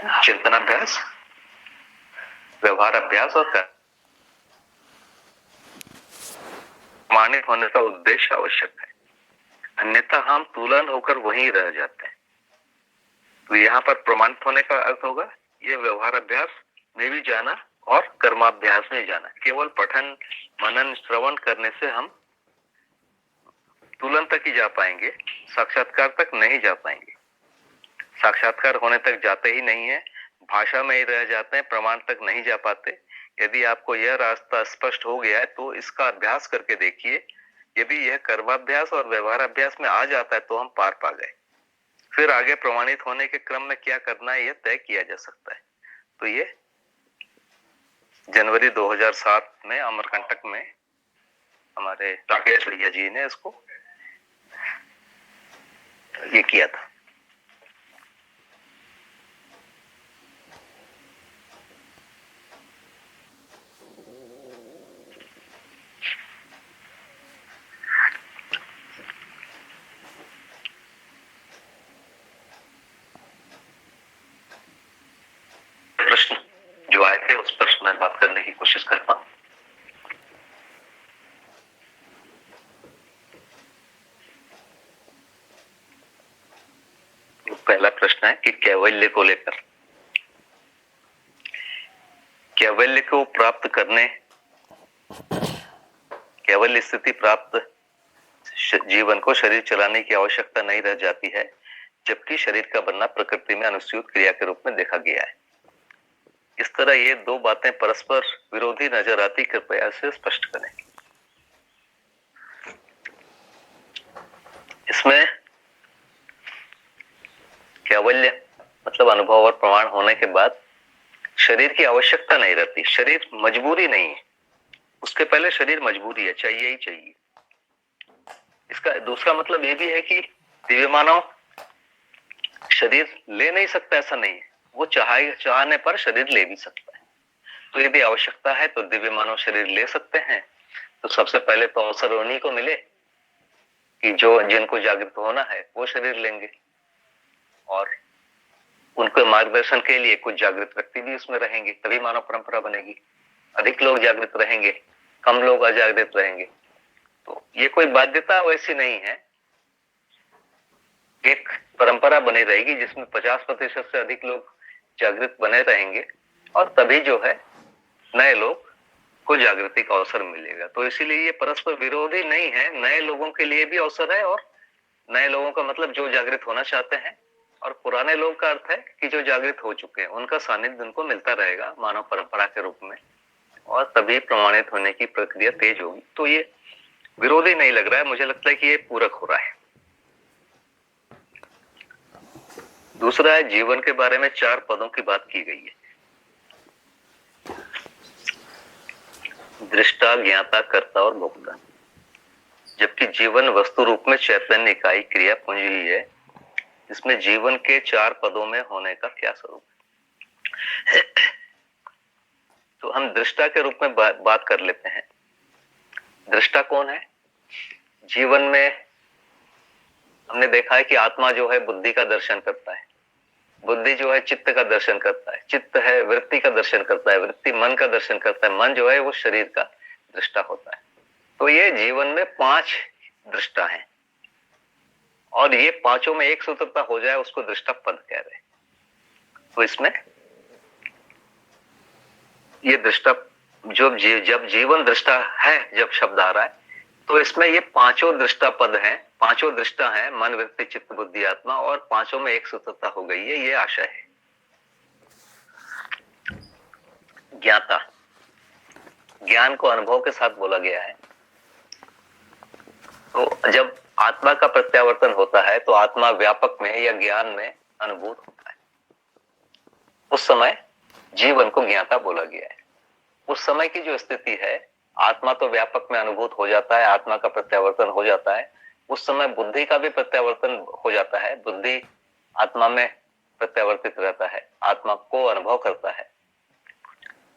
चिंतनाभ्यास, व्यवहार अभ्यास और प्रमाणित होने का उद्देश्य आवश्यक है, अन्यथा हम तुलन होकर वहीं रह जाते हैं। तो यहाँ पर प्रमाणित होने का अर्थ होगा ये व्यवहार अभ्यास में भी जाना और कर्माभ्यास में जाना। केवल पठन मनन श्रवण करने से हम तुलन तक ही जा पाएंगे, साक्षात्कार तक नहीं जा पाएंगे। साक्षात्कार होने तक जाते ही नहीं है, भाषा में ही रह जाते हैं, प्रमाण तक नहीं जा पाते। यदि आपको यह रास्ता स्पष्ट हो गया है तो इसका अभ्यास करके देखिए। यदि यह कर्माभ्यास और व्यवहार अभ्यास में आ जाता है तो हम पार पा गए। फिर आगे प्रमाणित होने के क्रम में क्या करना है यह तय किया जा सकता है। तो ये जनवरी 2007 में अमरकंटक में हमारे राकेश भैया जी ने इसको ये किया था। प्रश्न जो आए थे उस पर मैं बात करने की कोशिश करता हूं। पहला प्रश्न है कि कैवल्य को लेकर, कैवल्य को प्राप्त करने, कैवल्य स्थिति प्राप्त जीवन को शरीर चलाने की आवश्यकता नहीं रह जाती है, जबकि शरीर का बनना प्रकृति में अनुस्यूत क्रिया के रूप में देखा गया है। इस तरह ये दो बातें परस्पर विरोधी नजर आती, कृपया से स्पष्ट करें। इसमें कैवल्य मतलब अनुभव और प्रमाण होने के बाद शरीर की आवश्यकता नहीं रहती। शरीर मजबूरी नहीं है, उसके पहले शरीर मजबूरी है, चाहिए ही चाहिए। इसका दूसरा मतलब यह भी है कि दिव्य मानव शरीर ले नहीं सकता, ऐसा नहीं है, वो चाहने पर शरीर ले भी सकता है। तो यदि आवश्यकता है तो दिव्य मानव शरीर ले सकते हैं। तो सबसे पहले तो अवसर उन्हीं को मिले कि जो जिनको जागृत होना है वो शरीर लेंगे, और उनके मार्गदर्शन के लिए कुछ जागृत व्यक्ति भी उसमें रहेंगे, तभी मानव परंपरा बनेगी। अधिक लोग जागृत रहेंगे, कम लोग अजागृत रहेंगे, तो ये कोई बाध्यता वैसी नहीं है। एक परंपरा बनी रहेगी जिसमें 50% से अधिक लोग जागृत बने रहेंगे, और तभी जो है नए लोग को जागृति का अवसर मिलेगा। तो इसीलिए ये परस्पर विरोधी नहीं है, नए लोगों के लिए भी अवसर है, और नए लोगों का मतलब जो जागृत होना चाहते हैं, और पुराने लोग का अर्थ है कि जो जागृत हो चुके हैं उनका सानिध्य उनको मिलता रहेगा मानव परंपरा के रूप में, और तभी प्रमाणित होने की प्रक्रिया तेज होगी। तो ये विरोधी नहीं लग रहा है, मुझे लगता है कि ये पूरक हो रहा है। दूसरा है जीवन के बारे में 4 पदों की बात की गई है। दृष्टा, ज्ञाता, कर्ता और भोक्ता। जबकि जीवन वस्तु रूप में चैतन्य इकाई क्रिया पूंजी ही है, इसमें जीवन के 4 पदों में होने का क्या स्वरूप है। तो हम दृष्टा के रूप में बात कर लेते हैं। दृष्टा कौन है? जीवन में हमने देखा है कि आत्मा जो है बुद्धि का दर्शन करता है, बुद्धि जो है चित्त का दर्शन करता है, चित्त है वृत्ति का दर्शन करता है, वृत्ति मन का दर्शन करता है, मन जो है वो शरीर का दृष्टा होता है। तो ये जीवन में 5 दृष्टा हैं, और ये पांचों में एक सूत्रता हो जाए उसको दृष्टा पद कह रहे हैं। तो इसमें ये दृष्टा जब जीवन दृष्टा है, जब शब्द आ रहा है, तो इसमें ये 5 दृष्टा पद हैं, 5 दृष्टा हैं, मन वृत्ति चित्त बुद्धि आत्मा, और 5 में एक सूत्रता हो गई है, ये आशय है। ज्ञाता, ज्ञान को अनुभव के साथ बोला गया है। तो जब आत्मा का प्रत्यावर्तन होता है तो आत्मा व्यापक में या ज्ञान में अनुभूत होता है, उस समय जीवन को ज्ञाता बोला गया है। उस समय की जो स्थिति है, आत्मा तो व्यापक में अनुभूत हो जाता है, आत्मा का प्रत्यावर्तन हो जाता है, उस समय बुद्धि का भी प्रत्यावर्तन हो जाता है, बुद्धि आत्मा में प्रत्यावर्तित रहता है, आत्मा को अनुभव करता है।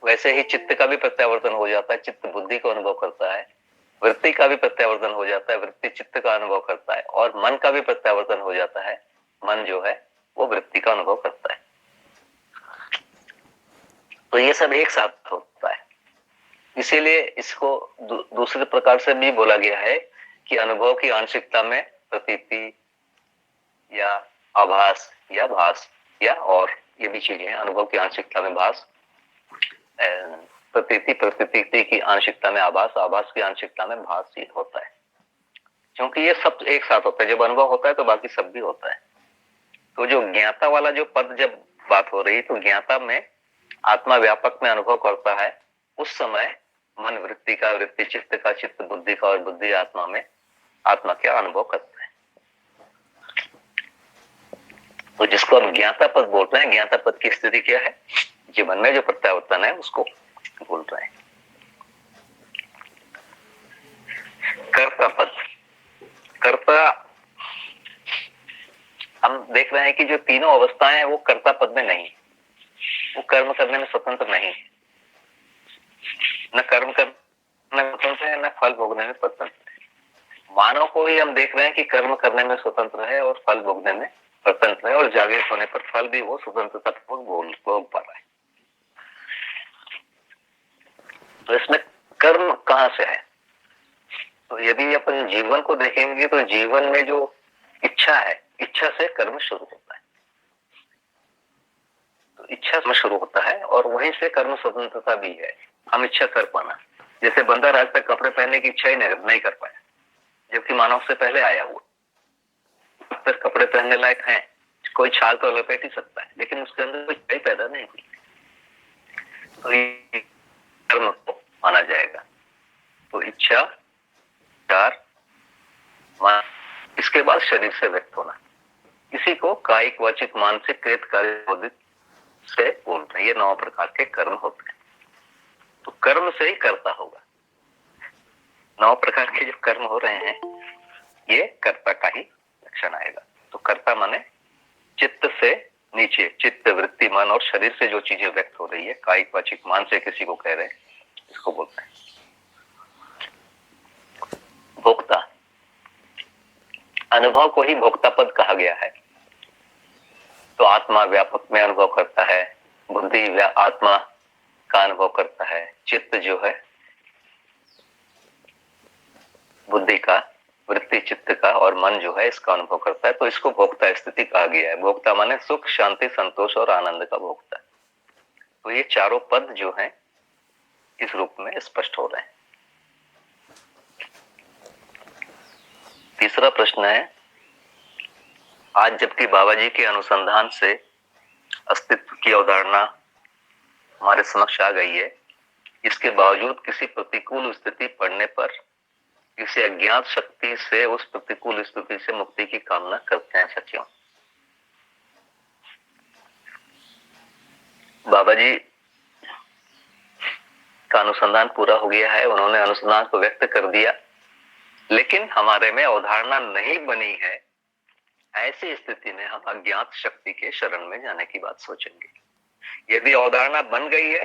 वैसे ही चित्त का भी प्रत्यावर्तन हो जाता है, चित्त बुद्धि को अनुभव करता है, वृत्ति का भी प्रत्यावर्तन हो जाता है, वृत्ति चित्त का अनुभव करता है, और मन का भी प्रत्यावर्तन हो जाता है, मन जो है वो वृत्ति का अनुभव करता है। तो ये सब एक साथ होता है। इसीलिए इसको दूसरे प्रकार से भी बोला गया है कि अनुभव की आंशिकता में प्रतीति या आभास या भास या और ये भी चीजें हैं। अनुभव की आंशिकता में भास, प्रतीति की आंशिकता में आभास, आभास की आंशिकता में भास ही होता है, क्योंकि ये सब एक साथ होता है। जब अनुभव होता है तो बाकी सब भी होता है। तो जो ज्ञाता वाला जो पद जब बात हो रही, तो ज्ञाता में आत्मा व्यापक में अनुभव करता है, उस समय मन वृत्ति का, वृत्ति चित्त का, चित्त बुद्धि का और बुद्धि आत्मा में आत्मा क्या अनुभव करता है। तो जिसको हम ज्ञाता पद बोल रहे हैं, ज्ञाता पद की स्थिति क्या है? जीवन में जो प्रत्यावर्तन है उसको बोल रहे हैं। कर्ता पद, कर्ता हम देख रहे हैं कि जो तीनों अवस्थाएं हैं वो कर्ता पद में नहीं, वो कर्म करने में स्वतंत्र नहीं, न कर्म करने में स्वतंत्र है, न फल भोगने में स्वतंत्र है। मानव को ही हम देख रहे हैं कि कर्म करने में स्वतंत्र है और फल भोगने में स्वतंत्र है, और जागृत होने पर फल भी वो स्वतंत्रता भोग पा रहा है। तो इसमें कर्म कहां से है? तो यदि अपन जीवन को देखेंगे तो जीवन में जो इच्छा है, इच्छा से कर्म शुरू होता है। तो इच्छा से शुरू होता है और वहीं से कर्म स्वतंत्रता भी है, हम इच्छा कर पाना। जैसे बंदर आज तक कपड़े पहनने की इच्छा ही नहीं कर पाया, जबकि मानव से पहले आया हुआ। तक कपड़े पहनने लायक हैं, कोई छाल तो लपेट ही सकता है, लेकिन उसके अंदर कोई इच्छा पैदा नहीं हुई, तो ये कर्म को माना जाएगा। तो इच्छा, विचार, मन, इसके बाद शरीर से व्यक्त होना, इसी को कायिक, वाचिक, मानसिक, क्रियाकारी, बौद्धिक से बोलते हैं। ये 9 प्रकार के कर्म होते हैं। तो कर्म से ही कर्ता होगा। 9 प्रकार के जो कर्म हो रहे हैं ये कर्ता का ही लक्षण आएगा। तो कर्ता माने चित्त से नीचे, चित्त, वृत्ति, मन और शरीर से जो चीजें व्यक्त हो रही है, कायिक, वाचिक, मानसिक किसी को कह रहे हैं, इसको बोलते हैं भोक्ता। अनुभव को ही भोक्ता पद कहा गया है। तो आत्मा व्यापक में अनुभव करता है, बुद्धि आत्मा का अनुभव करता है, चित्त जो है बुद्धि का, वृत्ति चित्त का और मन जो है इसका अनुभव करता है। तो इसको भोक्ता स्थिति कहा गया है। भोक्ता माने सुख, शांति, संतोष और आनंद का भोक्ता। तो ये चारों पद जो हैं इस रूप में स्पष्ट हो रहे हैं। तीसरा प्रश्न है, आज जबकि बाबा जी के अनुसंधान से अस्तित्व की अवधारणा हमारे समक्ष आ गई है, इसके बावजूद किसी प्रतिकूल स्थिति पड़ने पर किसी अज्ञात शक्ति से उस प्रतिकूल स्थिति से मुक्ति की कामना करते हैं, ऐसा क्यों? बाबा जी का अनुसंधान पूरा हो गया है, उन्होंने अनुसंधान को व्यक्त कर दिया, लेकिन हमारे में अवधारणा नहीं बनी है। ऐसी स्थिति में हम अज्ञात शक्ति के शरण में जाने की बात सोचेंगे। यदि अवधारणा बन गई है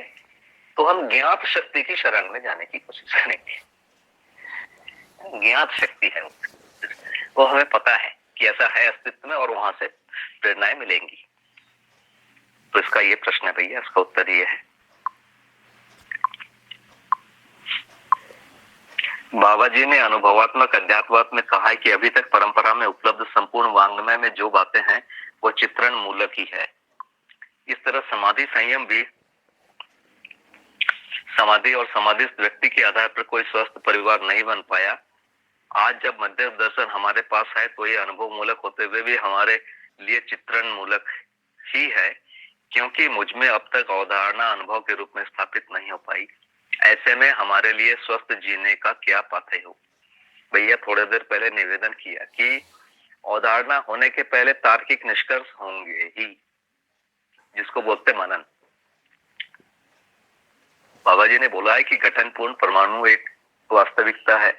तो हम ज्ञात शक्ति की शरण में जाने की कोशिश करेंगे। ज्ञात शक्ति है वो हमें पता है कि ऐसा है अस्तित्व में और वहां से प्रेरणाएं मिलेंगी। तो इसका ये प्रश्न है भैया, इसका उत्तर ये है, बाबा जी ने अनुभवात्मक अध्यात्मवाद में कहा है कि अभी तक परंपरा में उपलब्ध संपूर्ण वांग्मय में जो बातें हैं वो चित्रण मूलक ही है। इस तरह समाधि संयम भी समाधि और समाधिस्थ व्यक्ति के आधार पर कोई स्वस्थ परिवार नहीं बन पाया। आज जब मध्य दर्शन हमारे पास है तो ये अनुभव मूलक होते हुए भी हमारे लिए चित्रण मूलक ही है, क्योंकि मुझमें अब तक अवधारणा अनुभव के रूप में स्थापित नहीं हो पाई। ऐसे में हमारे लिए स्वस्थ जीने का क्या पाथेय हो? भैया थोड़ी देर पहले निवेदन किया कि अवधारणा होने के पहले तार्किक निष्कर्ष होंगे ही, जिसको बोलते मनन। बाबा जी ने बोला है कि गठनपूर्ण परमाणु एक वास्तविकता है,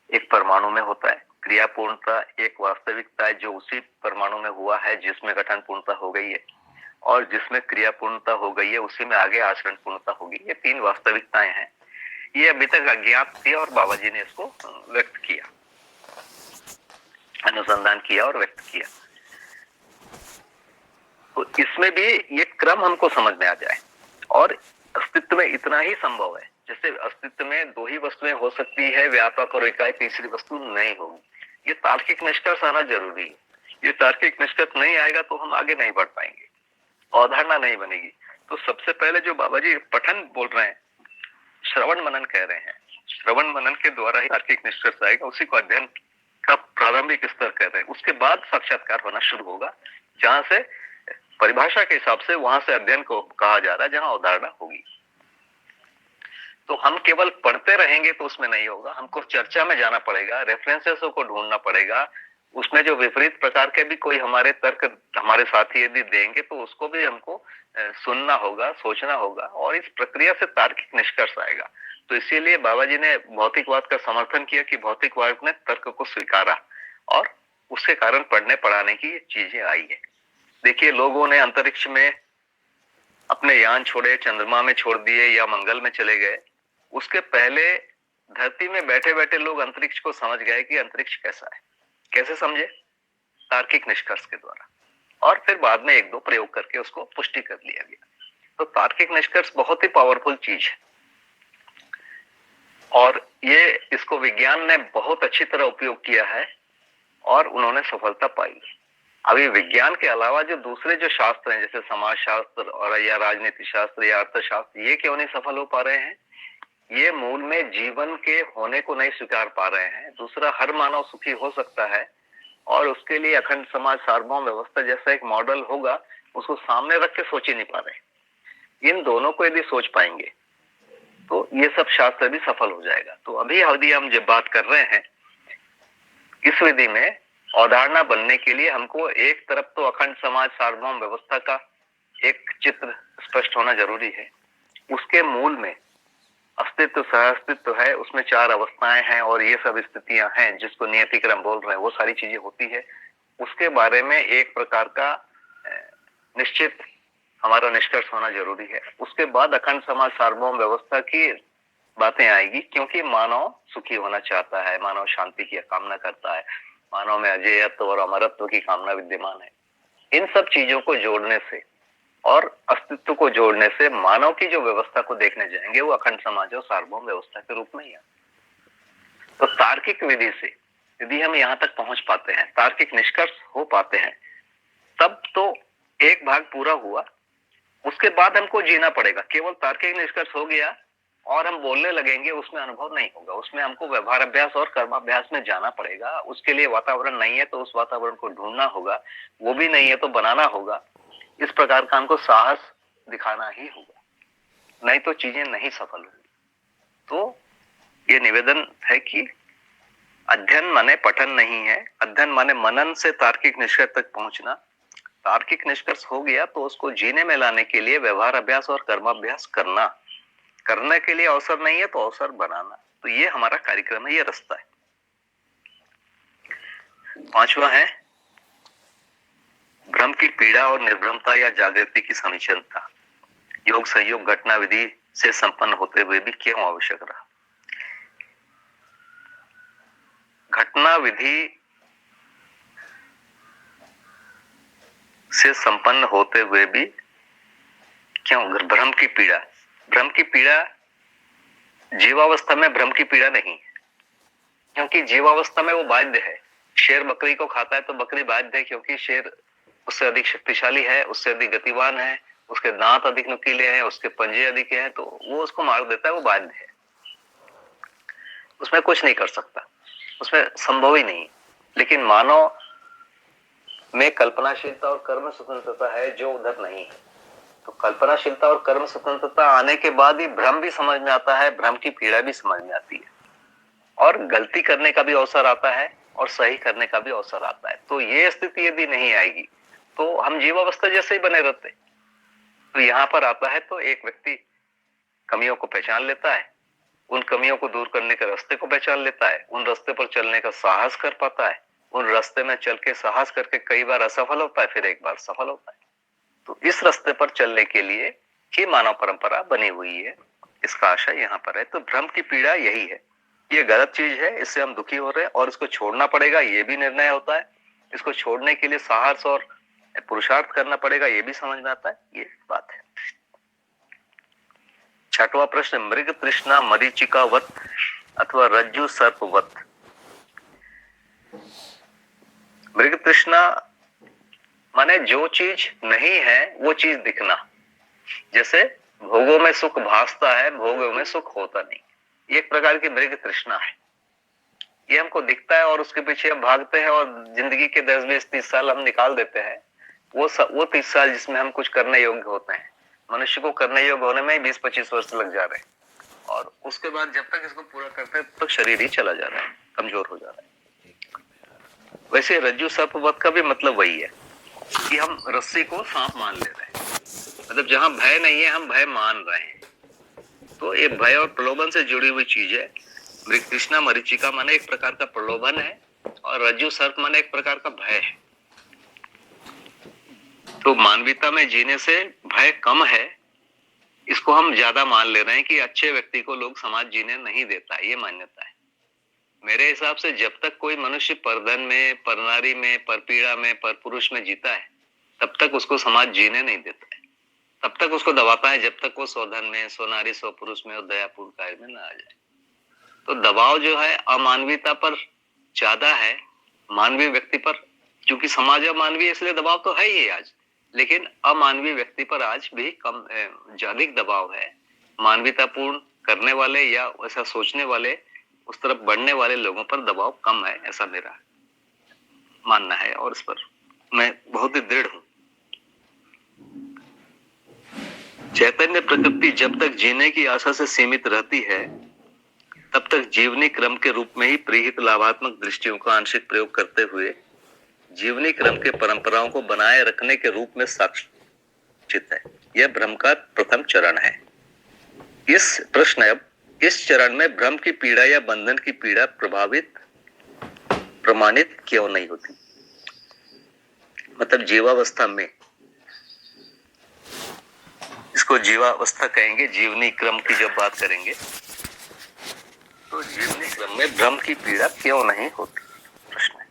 एक परमाणु में होता है। क्रियापूर्णता एक वास्तविकता है जो उसी परमाणु में हुआ है जिसमें गठन पूर्णता हो गई है, और जिसमें क्रियापूर्णता हो गई है उसी में आगे आचरण पूर्णता होगी। ये 3 वास्तविकताएं हैं। ये अभी तक अज्ञात थी और बाबा जी ने इसको व्यक्त किया, अनुसंधान किया और व्यक्त किया। तो इसमें भी ये क्रम हमको समझ में आ जाए, और अस्तित्व में इतना ही संभव है। जैसे अस्तित्व में दो ही वस्तुएं हो सकती है, व्यापक और इकाई, तीसरी वस्तु नहीं होगी। ये तार्किक निष्कर्ष आना जरूरी है। ये तार्किक निष्कर्ष नहीं आएगा तो हम आगे नहीं बढ़ पाएंगे, अवधारणा नहीं बनेगी। तो सबसे पहले जो बाबा जी पठन बोल रहे हैं, श्रवण मनन कह रहे हैं, श्रवण मनन के द्वारा ही तार्किक निष्कर्ष आएगा। उसी को अध्ययन का प्रारंभिक स्तर कहते हैं। उसके बाद साक्षात्कार होना शुरू होगा, जहां से परिभाषा के हिसाब से वहां से अध्ययन को कहा जा रहा है, जहां अवधारणा होगी। तो हम केवल पढ़ते रहेंगे तो उसमें नहीं होगा, हमको चर्चा में जाना पड़ेगा, रेफरेंसेस को ढूंढना पड़ेगा। उसमें जो विपरीत प्रकार के भी कोई हमारे तर्क हमारे साथी यदि देंगे तो उसको भी हमको सुनना होगा, सोचना होगा, और इस प्रक्रिया से तार्किक निष्कर्ष आएगा। तो इसीलिए बाबा जी ने भौतिकवाद का समर्थन किया कि भौतिकवाद ने तर्क को स्वीकारा और उसके कारण पढ़ने पढ़ाने की चीजें आई है। देखिए, लोगों ने अंतरिक्ष में अपने यान छोड़े, चंद्रमा में छोड़ दिए या मंगल में चले गए। उसके पहले धरती में बैठे बैठे लोग अंतरिक्ष को समझ गए कि अंतरिक्ष कैसा है। कैसे समझे? तार्किक निष्कर्ष के द्वारा, और फिर बाद में एक दो प्रयोग करके उसको पुष्टि कर लिया गया। तो तार्किक निष्कर्ष बहुत ही पावरफुल चीज है, और ये इसको विज्ञान ने बहुत अच्छी तरह उपयोग किया है और उन्होंने सफलता पाई। अभी विज्ञान के अलावा जो दूसरे जो शास्त्र हैं, जैसे समाज शास्त्र और या राजनीति शास्त्र या अर्थशास्त्र, ये क्यों नहीं सफल हो पा रहे हैं? ये मूल में जीवन के होने को नहीं स्वीकार पा रहे हैं। दूसरा, हर मानव सुखी हो सकता है और उसके लिए अखंड समाज, सार्वभौम व्यवस्था जैसा एक मॉडल होगा, उसको सामने रख के सोच ही नहीं पा रहे। इन दोनों को यदि सोच पाएंगे तो ये सब शास्त्र भी सफल हो जाएगा। तो अभी हम जब बात कर रहे हैं इस विधि में अवधारणा बनने के लिए हमको एक तरफ तो अखंड समाज, सार्वभौम व्यवस्था का एक चित्र स्पष्ट होना जरूरी है। उसके मूल में अस्तित्व, सह अस्तित्व है, उसमें चार अवस्थाएं हैं और ये सब स्थितियां हैं जिसको नियति क्रम बोल रहे हैं, वो सारी चीजें होती है। उसके बारे में एक प्रकार का निश्चित हमारा निष्कर्ष होना जरूरी है। उसके बाद अखंड समाज, सार्वभौम व्यवस्था की बातें आएगी, क्योंकि मानव सुखी होना चाहता है, मानव शांति की कामना करता है, मानव में अजेयत्व और अमरत्व की कामना विद्यमान है। इन सब चीजों को जोड़ने से और अस्तित्व को जोड़ने से मानव की जो व्यवस्था को देखने जाएंगे वो अखंड समाज और सार्वभौम व्यवस्था के रूप में ही है। तो तार्किक विधि से यदि हम यहाँ तक पहुंच पाते हैं, तार्किक निष्कर्ष हो पाते हैं, तब तो एक भाग पूरा हुआ। उसके बाद हमको जीना पड़ेगा। केवल तार्किक निष्कर्ष हो गया और हम बोलने लगेंगे, उसमें अनुभव नहीं होगा। उसमें हमको व्यवहार अभ्यास और कर्माभ्यास में जाना पड़ेगा। उसके लिए वातावरण नहीं है तो उस वातावरण को ढूंढना होगा, वो भी नहीं है तो बनाना होगा। इस प्रकार का हमको साहस दिखाना ही होगा, नहीं तो चीजें नहीं सफल होंगी। तो ये निवेदन है कि अध्ययन माने पठन नहीं है, अध्ययन माने मनन से तार्किक निष्कर्ष तक पहुंचना। तार्किक निष्कर्ष हो गया तो उसको जीने में लाने के लिए व्यवहार अभ्यास और कर्माभ्यास करना। करने के लिए अवसर नहीं है तो अवसर बनाना। तो ये हमारा कार्यक्रम है, ये रास्ता है। पांचवा है भ्रम की पीड़ा और निर्भ्रमता या जागृति की समीचीनता। योग संयोग घटना विधि से संपन्न होते हुए भी क्यों आवश्यक रहा? घटना विधि से संपन्न होते हुए भी क्यों? भ्रम की पीड़ा। भ्रम की पीड़ा जीवावस्था में भ्रम की पीड़ा नहीं है, क्योंकि जीवावस्था में वो बाध्य है। शेर बकरी को खाता है तो बकरी बाध्य है, क्योंकि शेर उससे अधिक शक्तिशाली है, उससे अधिक गतिवान है, उसके दांत अधिक नुकीले हैं, उसके पंजे अधिक हैं, तो वो उसको मार देता है। वो बाध्य है, उसमें कुछ नहीं कर सकता, उसमें संभव ही नहीं। लेकिन मानव में कल्पनाशीलता और कर्म स्वतंत्रता है, जो उधर नहीं है। तो कल्पनाशीलता और कर्म स्वतंत्रता आने के बाद ही भ्रम भी समझ में आता है, भ्रम की पीड़ा भी समझ में आती है, और गलती करने का भी अवसर आता है और सही करने का भी अवसर आता है। तो ये स्थिति यदि नहीं आएगी तो हम जीवावस्था जैसे ही बने रहते। तो यहाँ पर आता है तो एक व्यक्ति कमियों को पहचान लेता है, उन कमियों को दूर करने के रास्ते को पहचान लेता है, उन रास्ते पर चलने का साहस कर पाता है, उन रास्ते में चल के साहस करके कई बार असफल होता है, फिर एक बार सफल होता है। तो इस रास्ते पर चलने के लिए ही मानव परंपरा बनी हुई है, इसका आशय यहाँ पर है। तो भ्रम की पीड़ा यही है, ये गलत चीज है, इससे हम दुखी हो रहे हैं और इसको छोड़ना पड़ेगा, ये भी निर्णय होता है। इसको छोड़ने के लिए साहस और पुरुषार्थ करना पड़ेगा, ये भी समझ में आता है। ये बात है। छठवां प्रश्न, मृग तृष्णा मरीचिकावत अथवा रज्जु सर्पवत। मृग तृष्णा माने जो चीज नहीं है वो चीज दिखना। जैसे भोगों में सुख भासता है, भोगों में सुख होता नहीं, ये एक प्रकार की मृग तृष्णा है। ये हमको दिखता है और उसके पीछे हम भागते हैं और जिंदगी के 10, 20, 30 साल हम निकाल देते हैं। वो 30 साल जिसमें हम कुछ करने योग्य होते हैं। मनुष्य को करने योग्य होने में 20-25 वर्ष लग जा रहे हैं और उसके बाद जब तक इसको पूरा करते हैं तब तक शरीर ही चला जा रहा है, कमजोर हो जा रहा है। वैसे रज्जु सर्पवत का भी मतलब वही है कि हम रस्सी को सांप मान ले रहे हैं। मतलब जहां भय नहीं है हम भय मान रहे हैं। तो ये भय और प्रलोभन से जुड़ी हुई चीज है। मृग तृष्णा मरीचिका माने एक प्रकार का प्रलोभन है और रज्जु सर्प माने एक प्रकार का भय है। तो मानवीयता में जीने से भय कम है, इसको हम ज्यादा मान ले रहे हैं कि अच्छे व्यक्ति को लोग समाज जीने नहीं देता है, ये मान्यता है। मेरे हिसाब से जब तक कोई मनुष्य परधन में, परनारी में, परपीड़ा में, परपुरुष में जीता है तब तक उसको समाज जीने नहीं देता है। तब तक उसको दबाता है जब तक वो स्वधन में, स्वनारी, स्वपुरुष में और दयापूर्ण कार्य में ना आ जाए। तो दबाव जो है अमानवीयता पर ज्यादा है, मानवीय व्यक्ति पर। क्योंकि समाज अमानवीय इसलिए दबाव तो है ही आज, लेकिन अमानवीय व्यक्ति पर आज भी कम अधिक दबाव है। मानवीयतापूर्ण करने वाले या ऐसा सोचने वाले, उस तरफ बढ़ने वाले लोगों पर दबाव कम है, ऐसा मेरा मानना है और इस पर मैं बहुत ही दृढ़ हूं। चैतन्य प्रकृति जब तक जीने की आशा से सीमित रहती है तब तक जीवनी क्रम के रूप में ही प्रीहित लाभात्मक दृष्टियों का आंशिक प्रयोग करते हुए जीवनी क्रम के परंपराओं को बनाए रखने के रूप में साक्षित है। यह भ्रम का प्रथम चरण है। इस प्रश्न अब इस चरण में भ्रम की पीड़ा या बंधन की पीड़ा प्रमाणित क्यों नहीं होती? मतलब जीवावस्था में, इसको जीवावस्था कहेंगे। जीवनी क्रम की जब बात करेंगे तो जीवनी क्रम में भ्रम की पीड़ा क्यों नहीं होती? प्रश्न है।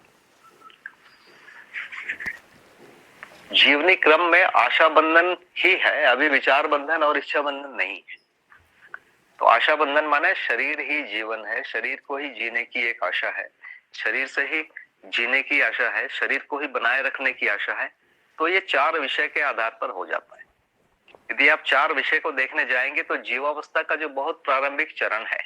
जीवनी क्रम में आशा बंधन ही है, अभी विचार बंधन और इच्छा बंधन नहीं है। तो आशा बंधन माने शरीर ही जीवन है, शरीर को ही जीने की एक आशा है, शरीर से ही जीने की आशा है, शरीर को ही बनाए रखने की आशा है। तो ये 4 विषय के आधार पर हो जाता है। यदि आप 4 विषय को देखने जाएंगे तो जीवावस्था का जो बहुत प्रारंभिक चरण है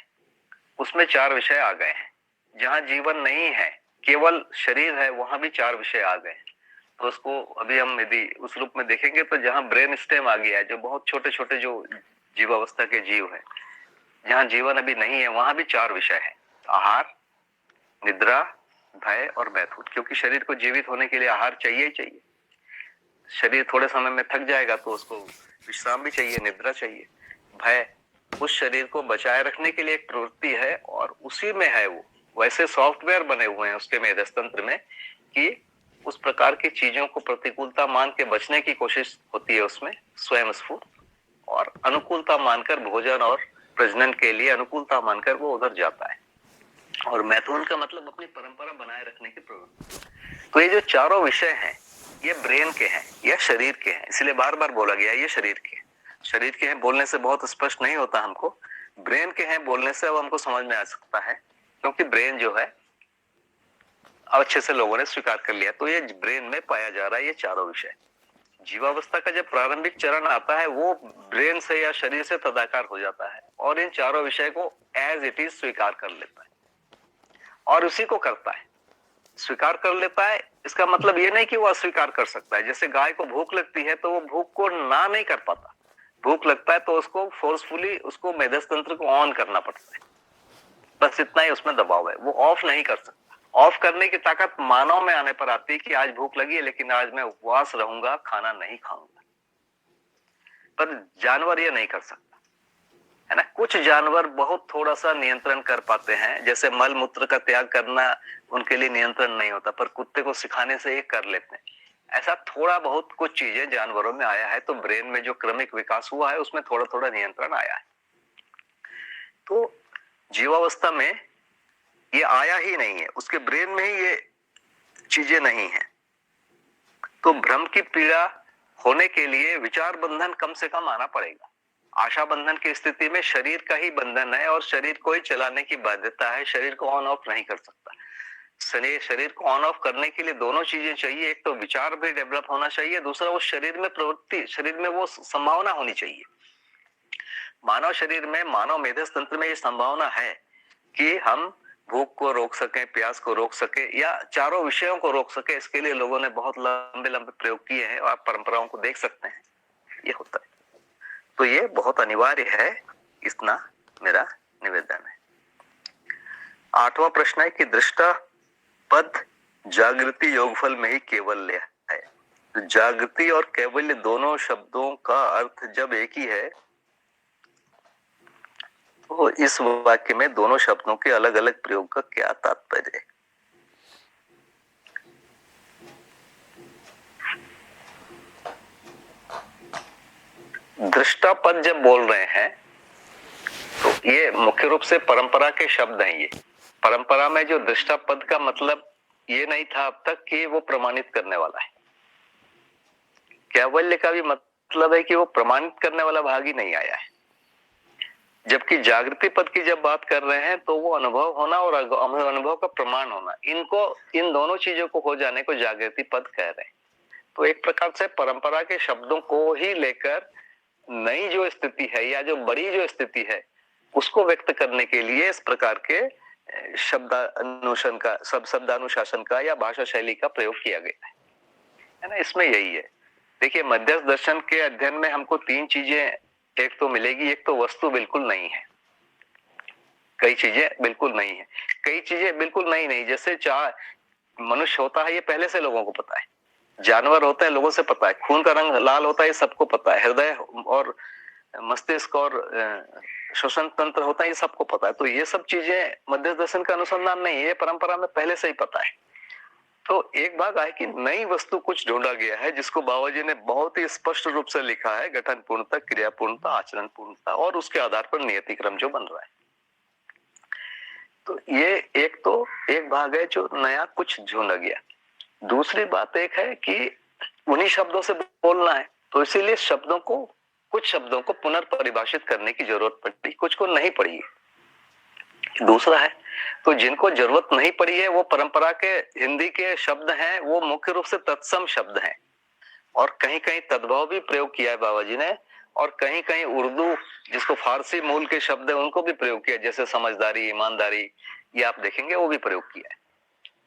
उसमें 4 विषय आ गए हैं। जहां जीवन नहीं है, केवल शरीर है, वहां भी 4 विषय आ गए हैं। तो उसको अभी हम यदि उस रूप में देखेंगे तो जहां ब्रेन स्टेम आ गया है, जो बहुत छोटे छोटे जो जीवावस्था के जीव है, जहां जीवन अभी नहीं है, वहां भी 4 विषय है। आहार, निद्रा, भय और मैथुन। क्योंकि शरीर को जीवित होने के लिए आहार चाहिए ही चाहिए। शरीर थोड़े समय में थक जाएगा तो उसको विश्राम भी चाहिए, निद्रा चाहिए। भय उस शरीर को बचाए रखने के लिए एक प्रवृत्ति है और उसी में है वो। वैसे सॉफ्टवेयर बने हुए हैं उसके मेधस्तंत्र में कि उस प्रकार की चीजों को प्रतिकूलता मान के बचने की कोशिश होती है उसमें स्वयं स्फूर्त, और अनुकूलता मानकर भोजन और प्रजनन के लिए अनुकूलता मानकर वो उधर जाता है। और मैथुन का मतलब अपनी परंपरा बनाए रखने की प्रवृत्ति। तो ये जो 4 विषय हैं ये ब्रेन के हैं या शरीर के हैं, इसलिए बार बार बोला गया ये शरीर के हैं। शरीर के हैं बोलने से बहुत स्पष्ट नहीं होता हमको, ब्रेन के हैं बोलने से अब हमको समझ में आ सकता है, क्योंकि ब्रेन जो है अच्छे से लोगों ने स्वीकार कर लिया। तो ये ब्रेन में पाया जा रहा है ये 4 विषय। जीवावस्था का जब प्रारंभिक चरण आता है वो ब्रेन से या शरीर से तदाकार हो जाता है और इन 4 विषय को एज इट इज स्वीकार कर लेता है और उसी को करता है, स्वीकार कर लेता है। इसका मतलब ये नहीं कि वो अस्वीकार कर सकता है। जैसे गाय को भूख लगती है तो वो भूख को ना नहीं कर पाता, भूख लगता है तो उसको फोर्सफुली उसको मेधस्तंत्र को ऑन करना पड़ता है, बस इतना ही उसमें दबाव है, वो ऑफ नहीं कर सकता। ऑफ करने की ताकत मानव में आने पर आती है कि आज भूख लगी है लेकिन आज मैं उपवास रहूंगा, खाना नहीं खाऊंगा। पर जानवर ये नहीं कर सकता है ना। कुछ जानवर बहुत थोड़ा सा नियंत्रण कर पाते हैं, जैसे मल मूत्र का त्याग करना उनके लिए नियंत्रण नहीं होता, पर कुत्ते को सिखाने से ये कर लेते हैं। ऐसा थोड़ा बहुत कुछ चीजें जानवरों में आया है। तो ब्रेन में जो क्रमिक विकास हुआ है उसमें थोड़ा थोड़ा नियंत्रण आया है। तो जीवावस्था में ये आया ही नहीं है, उसके ब्रेन में ही ये चीजें नहीं है। तो भ्रम की पीड़ा होने के लिए विचार बंधन कम से कम आना पड़ेगा। आशा बंधन की स्थिति में शरीर का ही बंधन है और शरीर को ही चलाने की बाध्यता है, शरीर को ऑन ऑफ नहीं कर सकता। शरीर को ऑन ऑफ करने के लिए दोनों चीजें चाहिए, एक तो विचार भी डेवलप होना चाहिए, दूसरा उस शरीर में प्रवृत्ति, शरीर में वो संभावना होनी चाहिए। मानव शरीर में, मानव मेधस तंत्र में ये संभावना है कि हम भूख को रोक सके, प्यास को रोक सके या चारों विषयों को रोक सके। इसके लिए लोगों ने बहुत लंबे लंबे प्रयोग किए हैं और आप परंपराओं को देख सकते हैं, ये होता है। तो ये बहुत अनिवार्य है, इतना मेरा निवेदन है। 8वां प्रश्न है कि दृष्टा पद जागृति योगफल में ही कैवल्य है। तो जागृति और कैवल्य दोनों शब्दों का अर्थ जब एक ही है तो इस वाक्य में दोनों शब्दों के अलग अलग प्रयोग का क्या तात्पर्य है? दृष्टा पद जब बोल रहे हैं तो ये मुख्य रूप से परंपरा के शब्द हैं। ये परंपरा में जो दृष्टा पद का मतलब ये नहीं था अब तक कि वो प्रमाणित करने वाला है। कैवल्य का भी मतलब है कि वो प्रमाणित करने वाला भाग ही नहीं आया है। जबकि जागृति पद की जब बात कर रहे हैं तो वो अनुभव होना और अनुभव का प्रमाण होना, इन दोनों चीजों को हो जाने को जागृति पद कह रहे हैं। तो एक प्रकार से परंपरा के शब्दों को ही लेकर नई जो स्थिति है या जो बड़ी जो स्थिति है उसको व्यक्त करने के लिए इस प्रकार के शब्दानुशासन का या भाषा शैली का प्रयोग किया गया है ना। इसमें यही है। देखिए, मध्यस्थ दर्शन के अध्ययन में हमको 3 चीजें एक तो मिलेगी। एक तो वस्तु बिल्कुल नहीं है, कई चीजें बिल्कुल नहीं है, कई चीजें बिल्कुल नहीं। जैसे मनुष्य होता है ये पहले से लोगों को पता है, जानवर होते हैं लोगों से पता है, खून का रंग लाल होता है ये सबको पता है, हृदय और मस्तिष्क और श्वसन तंत्र होता है ये सबको पता है। तो ये सब चीजें मध्यस्थ दर्शन का अनुसंधान नहीं है, ये परंपरा में पहले से ही पता है। तो एक बात है कि नई वस्तु कुछ ढूंढा गया है जिसको बाबा जी ने बहुत ही स्पष्ट रूप से लिखा है, गठन पूर्णता, क्रिया पूर्णता, आचरण पूर्णता, और उसके आधार पर नियति क्रम जो बन रहा है। तो ये एक भाग है जो नया कुछ ढूंढा गया। दूसरी बात एक है कि उन्हीं शब्दों से बोलना है, तो इसीलिए कुछ शब्दों को पुनर्परिभाषित करने की जरूरत पड़ती, कुछ को नहीं पड़ी है। दूसरा है तो जिनको जरूरत नहीं पड़ी है वो परंपरा के हिंदी के शब्द हैं, वो मुख्य रूप से तत्सम शब्द हैं और कहीं कहीं तद्भव भी प्रयोग किया है बाबा जी ने, और कहीं कहीं उर्दू जिसको फारसी मूल के शब्द है उनको भी प्रयोग किया, जैसे समझदारी, ईमानदारी, ये आप देखेंगे वो भी प्रयोग किया है।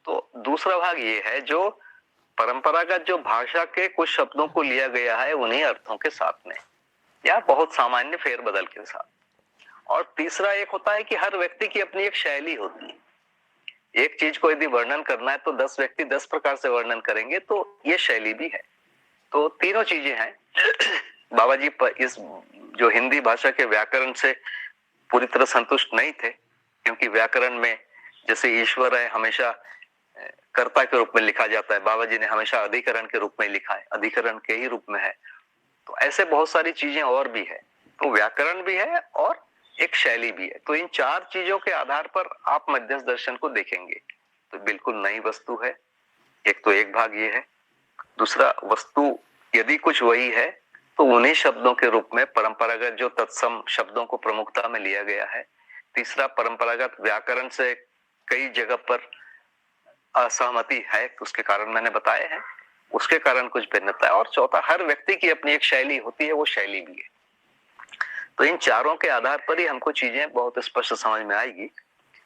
तो दूसरा भाग ये है जो परंपरागत जो भाषा के कुछ शब्दों को लिया गया है उन्हीं अर्थों के साथ में या बहुत सामान्य फेरबदल के साथ। और तीसरा एक होता है कि हर व्यक्ति की अपनी एक शैली होती है। एक चीज को यदि वर्णन करना है तो 10 व्यक्ति 10 प्रकार से वर्णन करेंगे, तो ये शैली भी है। तो तीनों चीजें हैं। बाबा जी इस जो हिंदी भाषा के व्याकरण से पूरी तरह संतुष्ट नहीं थे, क्योंकि व्याकरण में जैसे ईश्वर है हमेशा कर्ता के रूप में लिखा जाता है, बाबा जी ने हमेशा अधिकरण के रूप में लिखा है, अधिकरण के ही रूप में है। तो ऐसे बहुत सारी चीजें और भी है, तो व्याकरण भी है और एक शैली भी है। तो इन 4 चीजों के आधार पर आप मध्यस्थ दर्शन को देखेंगे तो बिल्कुल नई वस्तु है। एक तो एक भाग ये है। दूसरा, वस्तु यदि कुछ वही है तो उन्हीं शब्दों के रूप में परंपरागत जो तत्सम शब्दों को प्रमुखता में लिया गया है। तीसरा, परंपरागत व्याकरण से कई जगह पर असहमति है, उसके कारण मैंने बताए हैं, उसके कारण कुछ भिन्नता है। और चौथा, हर व्यक्ति की अपनी एक शैली होती है, वो शैली भी है। तो इन चारों के आधार पर ही हमको चीजें बहुत स्पष्ट समझ में आएगी।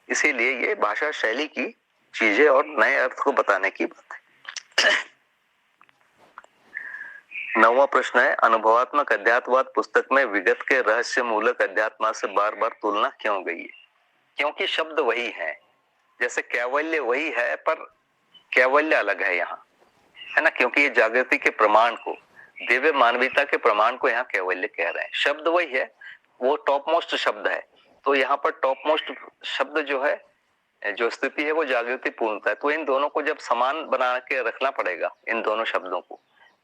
इसीलिए ये भाषा शैली की चीजें और नए अर्थ को बताने की बात है। 9वां प्रश्न है, अनुभवात्मक अध्यात्मवाद पुस्तक में विगत के रहस्य मूलक अध्यात्म से बार बार तुलना क्यों गई है? क्योंकि शब्द वही है, जैसे कैवल्य वही है पर कैवल्य अलग है यहाँ, है ना। क्योंकि ये जागृति के प्रमाण को, दिव्य मानवीयता के प्रमाण को यहाँ कैवल्य कह रहे हैं। शब्द वही है, वो टॉप मोस्ट शब्द है। तो यहाँ पर टॉप मोस्ट शब्द जो है, जो स्थिति है, वो जागृति पूर्णता है। तो इन दोनों को जब समान बना के रखना पड़ेगा, इन दोनों शब्दों को,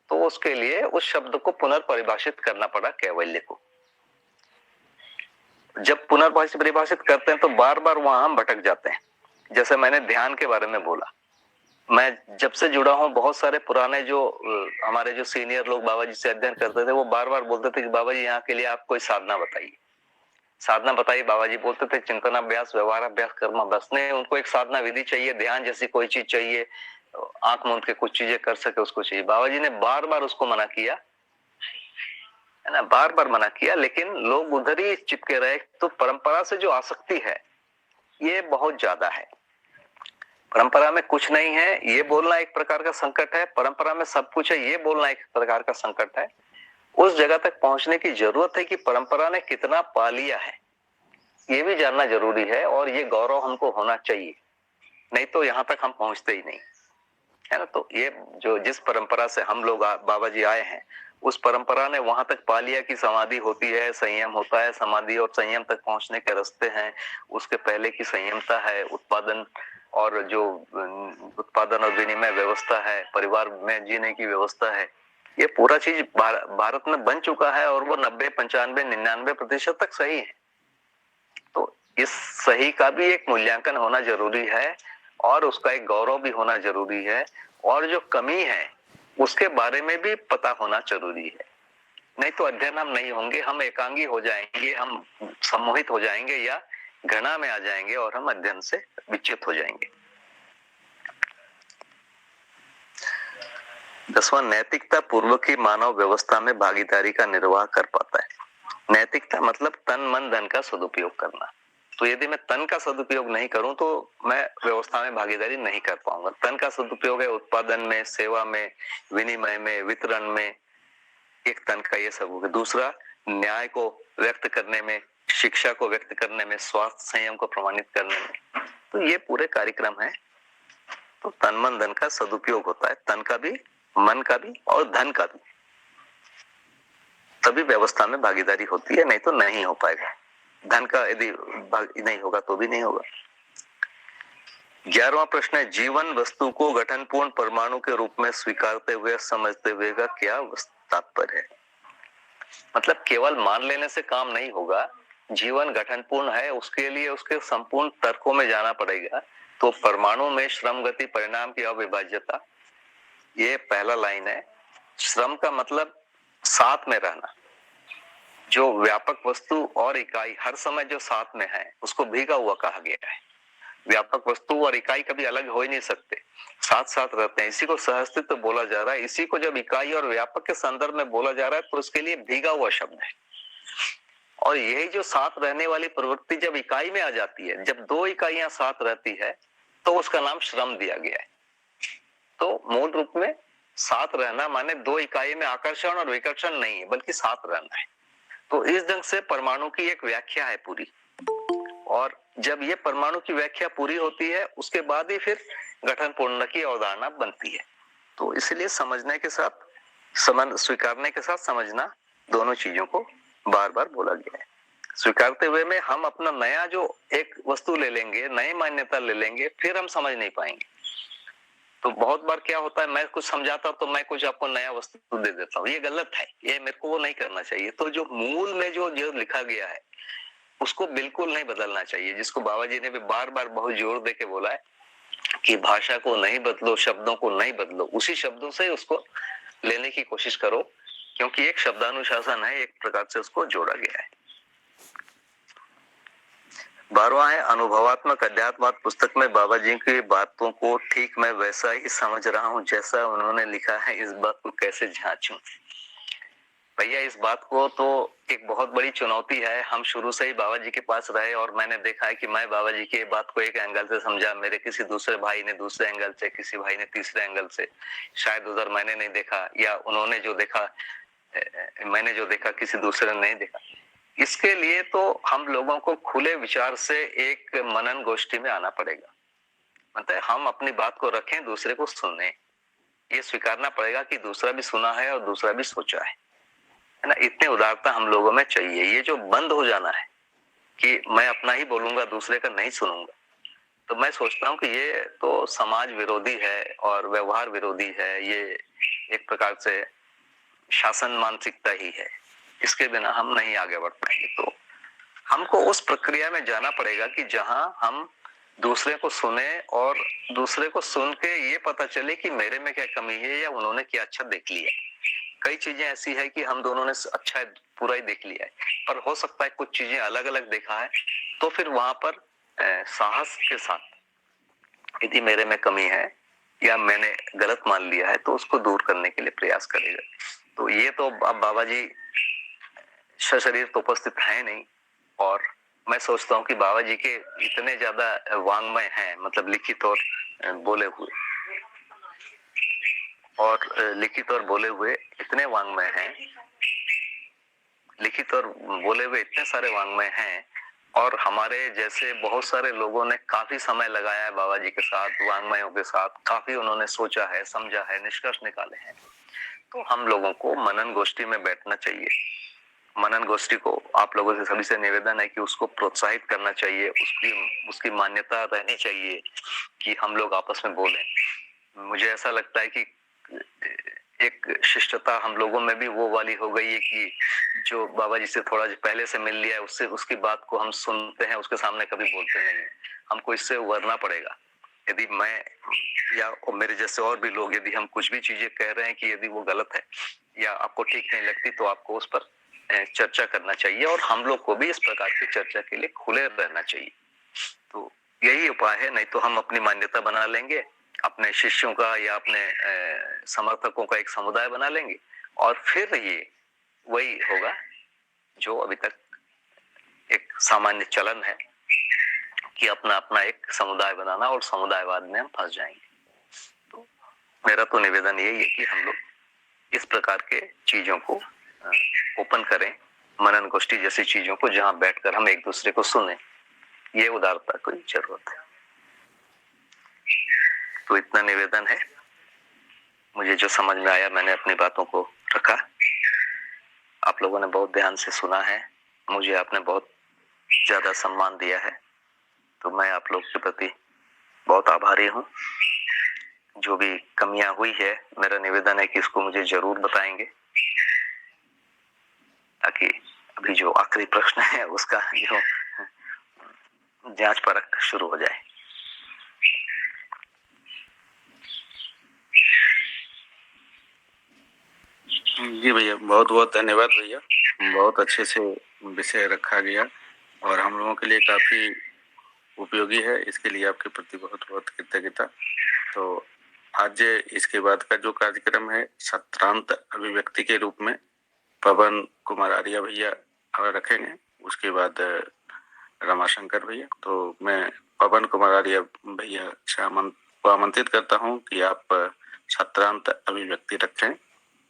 तो उसके लिए उस शब्द को पुनर्परिभाषित करना पड़ा कैवल्य को। जब पुनर्परिभाषित करते हैं तो बार बार वहां हम भटक जाते हैं। जैसे मैंने ध्यान के बारे में बोला, मैं जब से जुड़ा हूँ, बहुत सारे पुराने जो हमारे जो सीनियर लोग बाबा जी से अध्ययन करते थे, वो बार बार बोलते थे कि बाबा जी यहाँ के लिए आप कोई साधना बताइए, साधना बताइए। बाबा जी बोलते थे चिंतनाभ्यास, व्यवहाराभ्यास, कर्माभ्यास नहीं, उनको एक साधना विधि चाहिए, ध्यान जैसी कोई चीज चाहिए, आंख मूंद के कुछ चीजें कर सके उसको चाहिए। बाबा जी ने बार बार उसको मना किया, है ना, बार बार मना किया, लेकिन लोग उधर ही चिपके रहे। तो परंपरा से जो आसक्ति है ये बहुत ज्यादा है। परंपरा में कुछ नहीं है ये बोलना एक प्रकार का संकट है, परंपरा में सब कुछ है ये बोलना एक प्रकार का संकट है। उस जगह तक पहुंचने की जरूरत है कि परंपरा ने कितना पा लिया है ये भी जानना जरूरी है, और ये गौरव हमको होना चाहिए, नहीं तो यहां तक हम पहुंचते ही नहीं, है ना। तो ये जो जिस परंपरा से हम लोग बाबा जी आए हैं, उस परंपरा ने वहां तक पा लिया कि समाधि होती है, संयम होता है, समाधि और संयम तक पहुंचने के रास्ते हैं। उसके पहले की संयमता है, उत्पादन और जो उत्पादन और विनिमय व्यवस्था है, परिवार में जीने की व्यवस्था है, ये पूरा चीज भारत में बन चुका है, और वो 90, 95, 99% तक सही है। तो इस सही का भी एक मूल्यांकन होना जरूरी है, और उसका एक गौरव भी होना जरूरी है, और जो कमी है उसके बारे में भी पता होना जरूरी है। नहीं तो अध्ययन हम नहीं होंगे, हम एकांगी हो जाएंगे, हम सम्मोहित हो जाएंगे या घृणा में आ जाएंगे, और हम अध्ययन से विचलित हो जाएंगे। 10वां, नैतिकता पूर्वक ही मानव व्यवस्था में भागीदारी का निर्वाह कर पाता है। नैतिकता मतलब तन मन धन का सदुपयोग करना। तो यदि मैं तन का सदुपयोग नहीं करूं तो मैं व्यवस्था में भागीदारी नहीं कर पाऊंगा। तन का सदुपयोग है उत्पादन में, सेवा में, विनिमय में, वितरण में, एक तन का ये सब हो गया। दूसरा, न्याय को व्यक्त करने में, शिक्षा को व्यक्त करने में, स्वास्थ्य संयम को प्रमाणित करने में। तो ये पूरे कार्यक्रम है। तो तन मन धन का सदुपयोग होता है, तन का भी, मन का भी और धन का भी, तभी व्यवस्था में भागीदारी होती है, नहीं तो नहीं हो पाएगा। धन का यदि नहीं होगा तो भी नहीं होगा। 11वां प्रश्न है, जीवन वस्तु को गठनपूर्ण परमाणु के रूप में स्वीकारते हुए, समझते हुए का क्या तात्पर्य है। मतलब केवल मान लेने से काम नहीं होगा, जीवन गठनपूर्ण है, उसके लिए उसके संपूर्ण तर्कों में जाना पड़ेगा। तो परमाणु में श्रम गति परिणाम की अविभाज्यता, ये पहला लाइन है। श्रम का मतलब साथ में रहना, जो व्यापक वस्तु और इकाई हर समय जो साथ में है उसको भीगा हुआ कहा गया है। व्यापक वस्तु और इकाई कभी अलग हो ही नहीं सकते, साथ साथ रहते हैं। इसी को सहअस्तित्व बोला जा रहा है। इसी को जब इकाई और व्यापक के संदर्भ में बोला जा रहा है तो उसके लिए भीगा हुआ शब्द है। और यही जो साथ रहने वाली प्रवृत्ति जब इकाई में आ जाती है, जब दो इकाइयां साथ रहती है, तो उसका नाम श्रम दिया गया है। तो मूल रूप में साथ रहना माने दो इकाई में आकर्षण और विकर्षण नहीं है, बल्कि साथ रहना है। तो इस ढंग से परमाणु की एक व्याख्या है पूरी, और जब ये परमाणु की व्याख्या पूरी होती है उसके बाद ही फिर गठन पूर्ण की अवधारणा बनती है। तो इसलिए समझने के साथ स्वीकारने के साथ समझना, दोनों चीजों को बार बार बोला गया है। स्वीकारते हुए में हम अपना नया जो एक वस्तु ले लेंगे, नई मान्यता ले लेंगे, फिर हम समझ नहीं पाएंगे। तो बहुत बार क्या होता है, मैं कुछ समझाता हूं तो मैं कुछ आपको नया वस्तु दे देता हूँ, ये गलत है, ये मेरे को वो नहीं करना चाहिए। तो जो मूल में जो लिखा गया है उसको बिल्कुल नहीं बदलना चाहिए, जिसको बाबा जी ने भी बार बार बहुत जोर दे के बोला है कि भाषा को नहीं बदलो, शब्दों को नहीं बदलो, उसी शब्दों से उसको लेने की कोशिश करो, क्योंकि एक शब्दानुशासन है, एक प्रकार से उसको जोड़ा गया है। 12वां है, अनुभवात्मक अध्यात्मवाद पुस्तक में बाबा जी की बातों को ठीक मैं वैसा ही समझ रहा हूँ जैसा उन्होंने लिखा है, इस बात को कैसे जांचूं। भैया इस बात को तो एक बहुत बड़ी चुनौती है। हम शुरू से ही बाबा जी के पास रहे, और मैंने देखा है कि मैं बाबा जी की बात को एक एंगल से समझा, मेरे किसी दूसरे भाई ने दूसरे एंगल से, किसी भाई ने तीसरे एंगल से, शायद उधर मैंने नहीं देखा, या उन्होंने जो देखा, मैंने जो देखा किसी दूसरे ने नहीं देखा। इसके लिए तो हम लोगों को खुले विचार से एक मनन गोष्ठी में आना पड़ेगा। मतलब हम अपनी बात को रखें, दूसरे को सुने, ये स्वीकारना पड़ेगा कि दूसरा भी सुना है और दूसरा भी सोचा है ना। इतनी उदारता हम लोगों में चाहिए। ये जो बंद हो जाना है कि मैं अपना ही बोलूंगा, दूसरे का नहीं सुनूंगा, तो मैं सोचता हूँ कि ये तो समाज विरोधी है और व्यवहार विरोधी है। ये एक प्रकार से शासन मानसिकता ही है, इसके बिना हम नहीं आगे बढ़ पाएंगे। तो हमको उस प्रक्रिया में जाना पड़ेगा कि जहां हम दूसरे को सुने और दूसरे को सुन के ये पता चले कि मेरे में क्या कमी है या उन्होंने क्या अच्छा देख लिया। कई चीजें ऐसी है कि हम दोनों ने अच्छा पूरा ही देख लिया है, पर हो सकता है कुछ चीजें अलग अलग देखा है। तो फिर वहां पर साहस के साथ यदि मेरे में कमी है या मैंने गलत मान लिया है तो उसको दूर करने के लिए प्रयास करेगा। तो ये तो अब बाबा जी सशरीर तो उपस्थित है नहीं, और मैं सोचता हूँ कि बाबा जी के इतने ज्यादा वांग्मय हैं, मतलब लिखित और बोले हुए, लिखित और बोले हुए इतने वांग्मय हैं, लिखित और बोले हुए इतने सारे वांग्मय हैं, और हमारे जैसे बहुत सारे लोगों ने काफी समय लगाया है बाबा जी के साथ, वांग्मयों के साथ, काफी उन्होंने सोचा है, समझा है, निष्कर्ष निकाले हैं। तो हम लोगों को मनन गोष्ठी में बैठना चाहिए। मनन गोष्ठी को आप लोगों से सभी से निवेदन है कि उसको प्रोत्साहित करना चाहिए, उसकी मान्यता रहनी चाहिए कि हम लोग आपस में बोलें। मुझे ऐसा लगता है कि एक शिष्टता हम लोगों में भी वो वाली हो गई है कि जो बाबा जी से थोड़ा पहले से मिल लिया है, उससे उसकी बात को हम सुनते हैं, उसके सामने कभी बोलते नहीं है। हमको इससे उबरना पड़ेगा। यदि मैं या मेरे जैसे और भी लोग, यदि हम कुछ भी चीजें कह रहे हैं कि यदि वो गलत है या आपको ठीक नहीं लगती, तो आपको उस पर चर्चा करना चाहिए, और हम लोग को भी इस प्रकार की चर्चा के लिए खुले रहना चाहिए। तो यही उपाय है, नहीं तो हम अपनी मान्यता बना लेंगे, अपने शिष्यों का या अपने समर्थकों का एक समुदाय बना लेंगे, और फिर ये वही होगा जो अभी तक एक सामान्य चलन है कि अपना अपना एक समुदाय बनाना, और समुदायवाद में हम फंस जाएंगे। तो मेरा तो निवेदन यही है कि हम लोग इस प्रकार के चीजों को ओपन करें, मनन गोष्ठी जैसी चीजों को, जहां बैठकर हम एक दूसरे को सुने। ये उदारता की जरूरत है। तो इतना निवेदन है, मुझे जो समझ में आया मैंने अपनी बातों को रखा। आप लोगों ने बहुत ध्यान से सुना है, मुझे आपने बहुत ज्यादा सम्मान दिया है, तो मैं आप लोग के प्रति बहुत आभारी हूँ। जो भी कमियां हुई है, मेरा निवेदन है कि इसको मुझे जरूर बताएंगे, ताकि अभी जो आखिरी प्रश्न है उसका जो जांच परख शुरू हो जाए। जी भैया, बहुत बहुत धन्यवाद भैया। बहुत अच्छे से विषय रखा गया और हम लोगों के लिए काफी उपयोगी है। इसके लिए आपके प्रति बहुत बहुत कृतज्ञता। तो आज इसके बाद का जो कार्यक्रम है, सत्रांत अभिव्यक्ति के रूप में पवन कुमार आर्य भैया रखेंगे, उसके बाद रमाशंकर भैया। तो मैं पवन कुमार आर्य भैया को आमंत्रित करता हूँ कि आप सत्रांत अभिव्यक्ति रखें।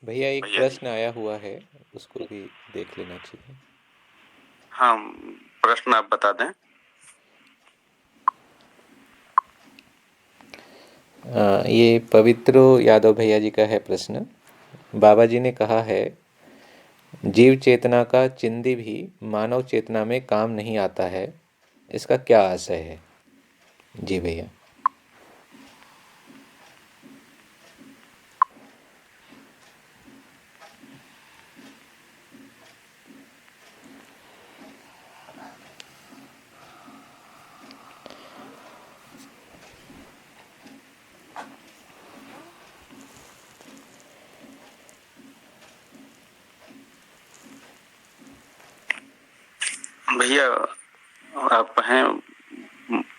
भैया एक प्रश्न आया हुआ है, उसको भी देख लेना चाहिए। हाँ, प्रश्न आप बता दें। ये पवित्र यादव भैया जी का है प्रश्न। बाबा जी ने कहा है, जीव चेतना का चिंदी भी मानव चेतना में काम नहीं आता है, इसका क्या आशय है? जी भैया। भैया आप हैं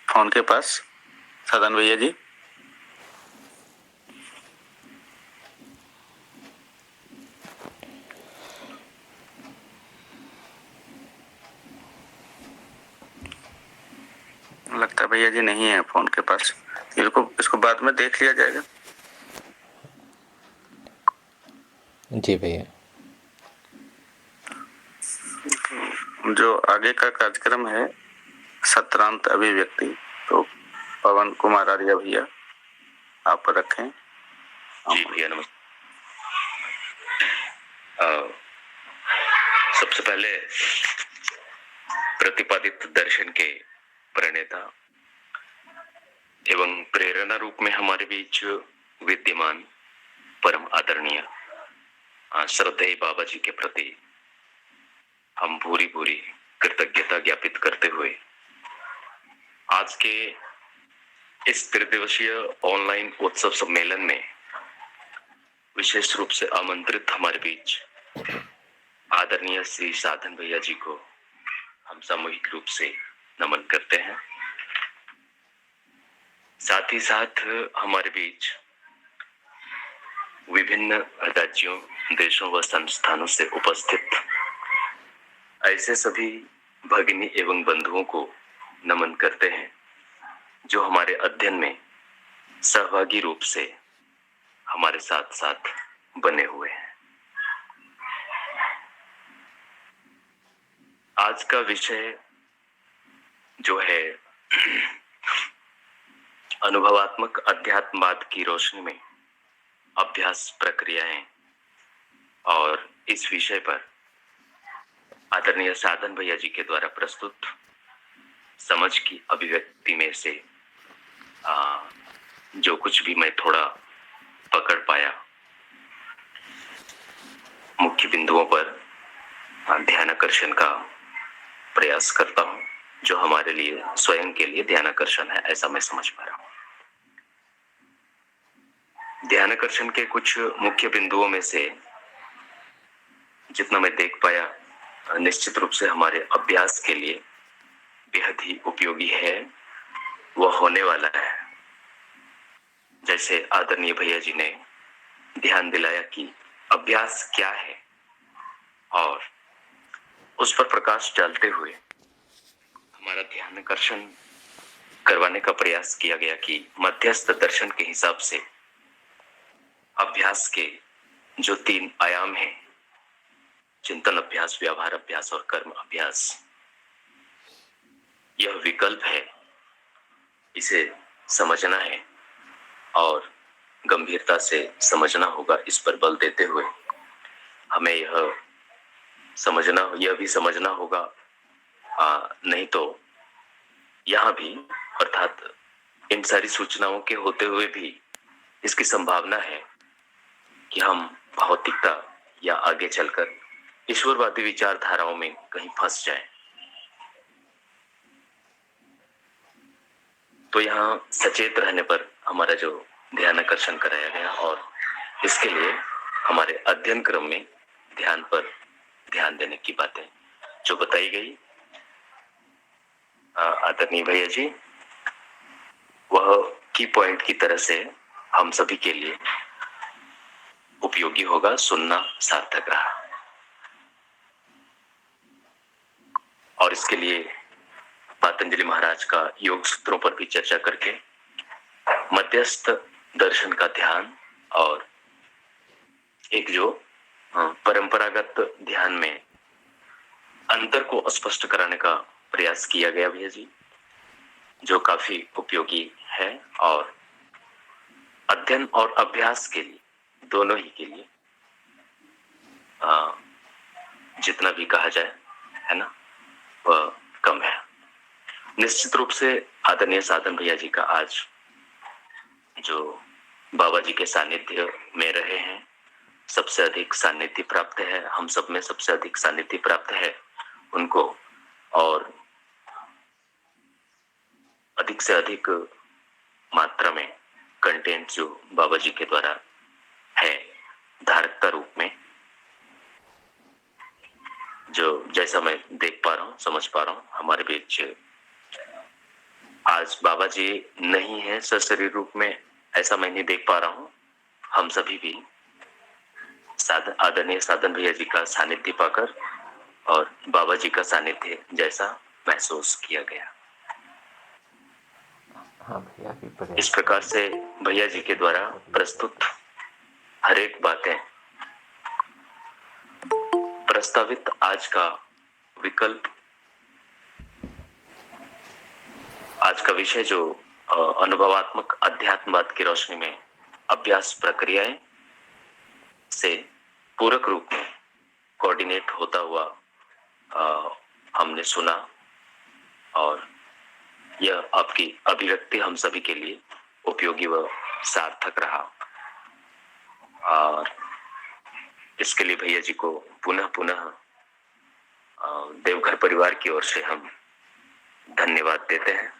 फोन के पास, सदन भैया जी? लगता है भैया जी नहीं है फोन के पास। इसको बाद में देख लिया जाएगा। जी भैया। जो आगे का कार्यक्रम है, सत्रांत अभिव्यक्ति, तो पवन कुमार आर्य भैया आप रखें। जी भैया नमस्ते। सबसे पहले प्रतिपादित दर्शन के प्रणेता एवं प्रेरणा रूप में हमारे बीच विद्यमान परम आदरणीय श्रद्धेय बाबा जी के प्रति हम भूरी भूरी कृतज्ञता ज्ञापित करते हुए आज के इस त्रिदिवसीय ऑनलाइन उत्सव सम्मेलन में विशेष रूप से आमंत्रित हमारे बीच आदरणीय श्री साधन भैया जी को हम सामूहिक रूप से नमन करते हैं। साथ ही साथ हमारे बीच विभिन्न राज्यों, देशों व संस्थानों से उपस्थित ऐसे सभी भगिनी एवं बंधुओं को नमन करते हैं जो हमारे अध्ययन में सहभागी रूप से हमारे साथ साथ बने हुए हैं। आज का विषय जो है अनुभवात्मक अध्यात्मवाद की रोशनी में अभ्यास प्रक्रियाएं, और इस विषय पर आदरणीय साधन भैया जी के द्वारा प्रस्तुत समझ की अभिव्यक्ति में से जो कुछ भी मैं थोड़ा पकड़ पाया, मुख्य बिंदुओं पर ध्यानाकर्षण का प्रयास करता हूं, जो हमारे लिए स्वयं के लिए ध्यानाकर्षण है, ऐसा मैं समझ पा रहा हूं। ध्यानाकर्षण के कुछ मुख्य बिंदुओं में से जितना मैं देख पाया, निश्चित रूप से हमारे अभ्यास के लिए बेहद ही उपयोगी है, वह होने वाला है। जैसे आदरणीय भैया जी ने ध्यान दिलाया कि अभ्यास क्या है, और उस पर प्रकाश डालते हुए हमारा ध्यानाकर्षण करवाने का प्रयास किया गया कि मध्यस्थ दर्शन के हिसाब से अभ्यास के जो 3 आयाम हैं, चिंतन अभ्यास, व्यवहार अभ्यास और कर्म अभ्यास, यह विकल्प है, इसे समझना है और गंभीरता से समझना होगा। इस पर बल देते हुए हमें यह भी समझना होगा, नहीं तो यहाँ भी, अर्थात इन सारी सूचनाओं के होते हुए भी इसकी संभावना है कि हम भौतिकता या आगे चलकर ईश्वरवादी विचारधाराओं में कहीं फंस जाएं। तो यहाँ सचेत रहने पर हमारा जो ध्यानाकर्षण कराया गया, और इसके लिए हमारे अध्ययन क्रम में ध्यान पर ध्यान देने की बातें जो बताई गई आदरणीय भैया जी, वह की पॉइंट की तरह से हम सभी के लिए उपयोगी होगा, सुनना सार्थक रहा। और इसके लिए पतंजलि महाराज का योग सूत्रों पर भी चर्चा करके मध्यस्थ दर्शन का ध्यान और एक जो परंपरागत ध्यान में अंतर को स्पष्ट कराने का प्रयास किया गया भैया जी, जो काफी उपयोगी है और अध्ययन और अभ्यास के लिए, दोनों ही के लिए जितना भी कहा जाए, है ना, वह कम है। निश्चित रूप से आदरणीय साधन भैया जी का आज जो बाबा जी के सानिध्य में रहे हैं, सबसे अधिक सानिध्य प्राप्त है, हम सब में सबसे अधिक सानिध्य प्राप्त है उनको, और अधिक से अधिक मात्रा में कंटेंट जो बाबा जी के द्वारा है धारकता रूप में, जो जैसा मैं देख पा रहा हूँ, समझ पा रहा हूँ, हमारे बीच आज बाबा जी नहीं है सशरीर रूप में, ऐसा मैं नहीं देख पा रहा हूँ। हम सभी भी आदरणीय साधन भैया जी का सानिध्य पाकर और बाबा जी का सानिध्य जैसा महसूस किया गया। हाँ भैया, इस प्रकार से भैया जी के द्वारा प्रस्तुत हर एक बातें, प्रस्तावित आज का विकल्प, आज का विषय जो अनुभवात्मक अध्यात्मवाद की रोशनी में अभ्यास प्रक्रियाएं से पूरक रूप में कोऑर्डिनेट होता हुआ हमने सुना, और यह आपकी अभिव्यक्ति हम सभी के लिए उपयोगी व सार्थक रहा। और इसके लिए भैया जी को पुनः पुनः देवघर परिवार की ओर से हम धन्यवाद देते हैं।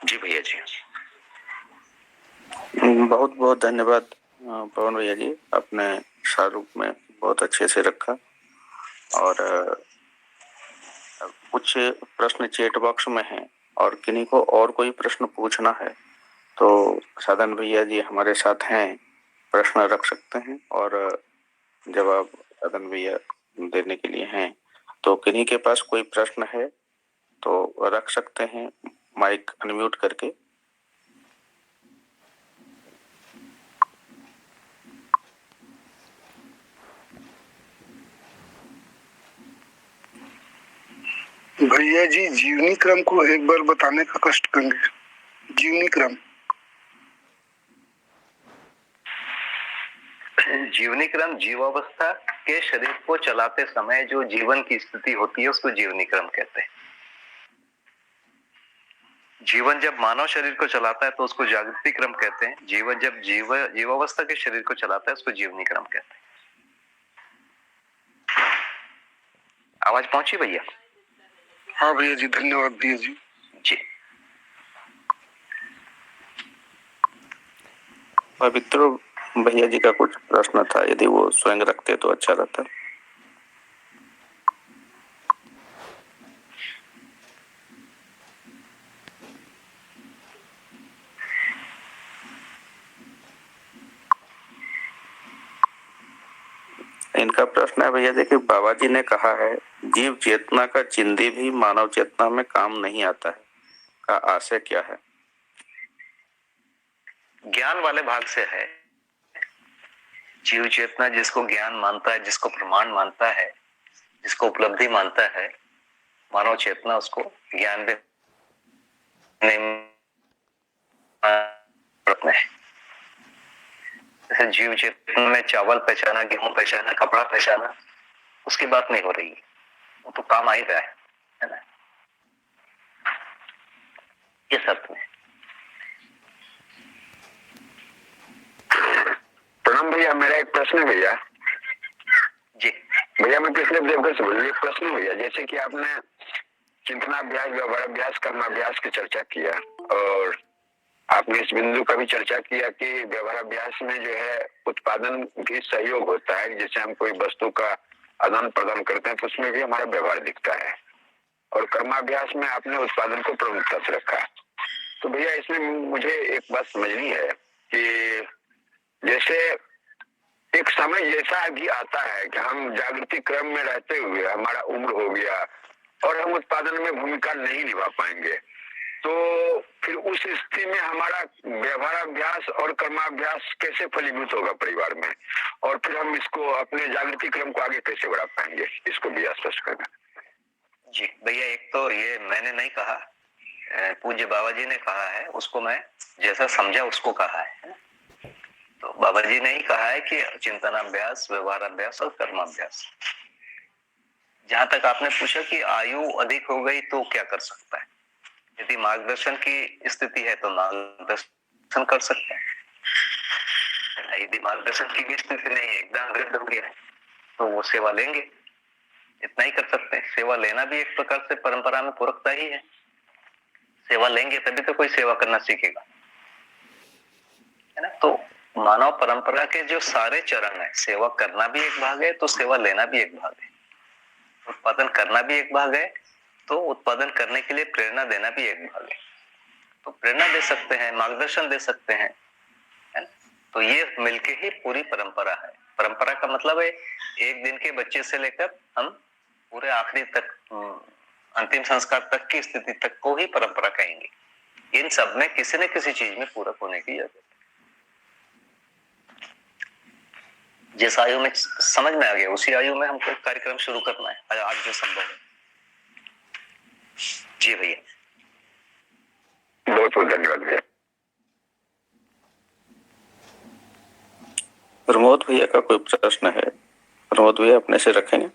जी भैया जी। बहुत बहुत धन्यवाद पवन भैया जी, आपने शाहरुख में बहुत अच्छे से रखा। और कुछ प्रश्न चैट बॉक्स में हैं और किन्हीं को और कोई प्रश्न पूछना है तो साधन भैया जी हमारे साथ हैं, प्रश्न रख सकते हैं और जवाब साधन भैया देने के लिए हैं। तो किन्हीं के पास कोई प्रश्न है तो रख सकते हैं माइक अनम्यूट करके। भैया जी जीवनी क्रम को एक बार बताने का कष्ट करेंगे। जीवनी क्रम जीवनी क्रम जीवावस्था के शरीर को चलाते समय जो जीवन की स्थिति होती है उसको जीवनी क्रम कहते हैं। जीवन जब मानव शरीर को चलाता है तो उसको जागृति क्रम कहते हैं। जीवन जब जीवावस्था के शरीर को चलाता है उसको जीवनी क्रम कहते हैं। आवाज पहुंची भैया? हाँ भैया जी, धन्यवाद भैया जी। जी पवित्र भैया जी का कुछ प्रश्न था, यदि वो स्वयं रखते तो अच्छा रहता। इनका प्रश्न है भैया जी कि बाबा जी ने कहा है जीव चेतना का चिंदी भी मानव चेतना में काम नहीं आता है, का आशय क्या है? ज्ञान वाले भाग से है। जीव चेतना जिसको ज्ञान मानता है, जिसको प्रमाण मानता है, जिसको उपलब्धि मानता है, मानव चेतना उसको ज्ञान भी नहीं है। जैसे जीव चेतना में चावल पहचाना, गेहूं पहचाना, कपड़ा पहचाना, उसकी बात नहीं हो रही है, वो तो काम आ ही रहा है ना। ये सब में प्रणाम भैया, मेरा एक प्रश्न है भैया। जी भैया मैं पिछले देवघर से बोल रही हूँ। प्रश्न है भैया, जैसे कि आपने चिंतनाभ्यास, व्यवहाराभ्यास, कर्माभ्यास की चर्चा किया और आपने इस बिंदु का भी चर्चा किया कि व्यवहाराभ्यास में जो है उत्पादन भी सहयोग होता है। जैसे हम कोई वस्तु का आदान प्रदान करते हैं तो उसमें भी हमारा व्यवहार दिखता है। और कर्माभ्यास में आपने उत्पादन को प्रमुखता से रखा। तो भैया इसमें मुझे एक बात समझनी है कि जैसे एक समय ऐसा भी आता है कि हम जागृति क्रम में रहते हुए हमारा उम्र हो गया और हम उत्पादन में भूमिका नहीं निभा पाएंगे, तो फिर उस स्थिति में हमारा व्यवहाराभ्यास और कर्माभ्यास कैसे फलीभूत होगा परिवार में, और फिर हम इसको अपने जागृति क्रम को आगे कैसे बढ़ा पाएंगे, इसको भी स्पष्ट करना। जी भैया, एक तो ये मैंने नहीं कहा, पूज्य बाबा जी ने कहा है, उसको मैं जैसा समझा उसको कहा है। तो बाबा जी ने ही कहा है कि चिंतनाभ्यास, व्यवहाराभ्यास और कर्माभ्यास। जहां तक आपने पूछा कि आयु अधिक हो गई तो क्या कर सकता है, यदि मार्गदर्शन की स्थिति है तो मार्गदर्शन कर सकते हैं। यदि मार्गदर्शन की भी स्थिति नहीं है, एकदम वृद्ध हो गया है, तो वो सेवा लेंगे, इतना ही कर सकते हैं। सेवा लेना भी एक प्रकार से परंपरा में पूरकता ही है। सेवा लेंगे तभी तो कोई सेवा करना सीखेगा, है ना। तो मानव परंपरा के जो सारे चरण है, सेवा करना भी एक भाग है तो सेवा लेना भी एक भाग है, उत्पादन करना भी एक भाग है तो उत्पादन करने के लिए प्रेरणा देना भी एक भाग है। तो प्रेरणा दे सकते हैं, मार्गदर्शन दे सकते हैं, है ना। तो ये मिलके ही पूरी परंपरा है। परंपरा का मतलब है एक दिन के बच्चे से लेकर हम पूरे आखिरी तक, अंतिम संस्कार तक की स्थिति तक को ही परंपरा कहेंगे। इन सब में किसी न किसी चीज में पूरक होने की जरूरत है। जिस आयु में समझ में आ गया उसी आयु में हमको कार्यक्रम शुरू करना है, आज जो संभव है। जी भैया, बहुत बहुत धन्यवाद भैया। प्रमोद भैया का कोई प्रश्न है? प्रमोद भैया अपने से रखेंगे।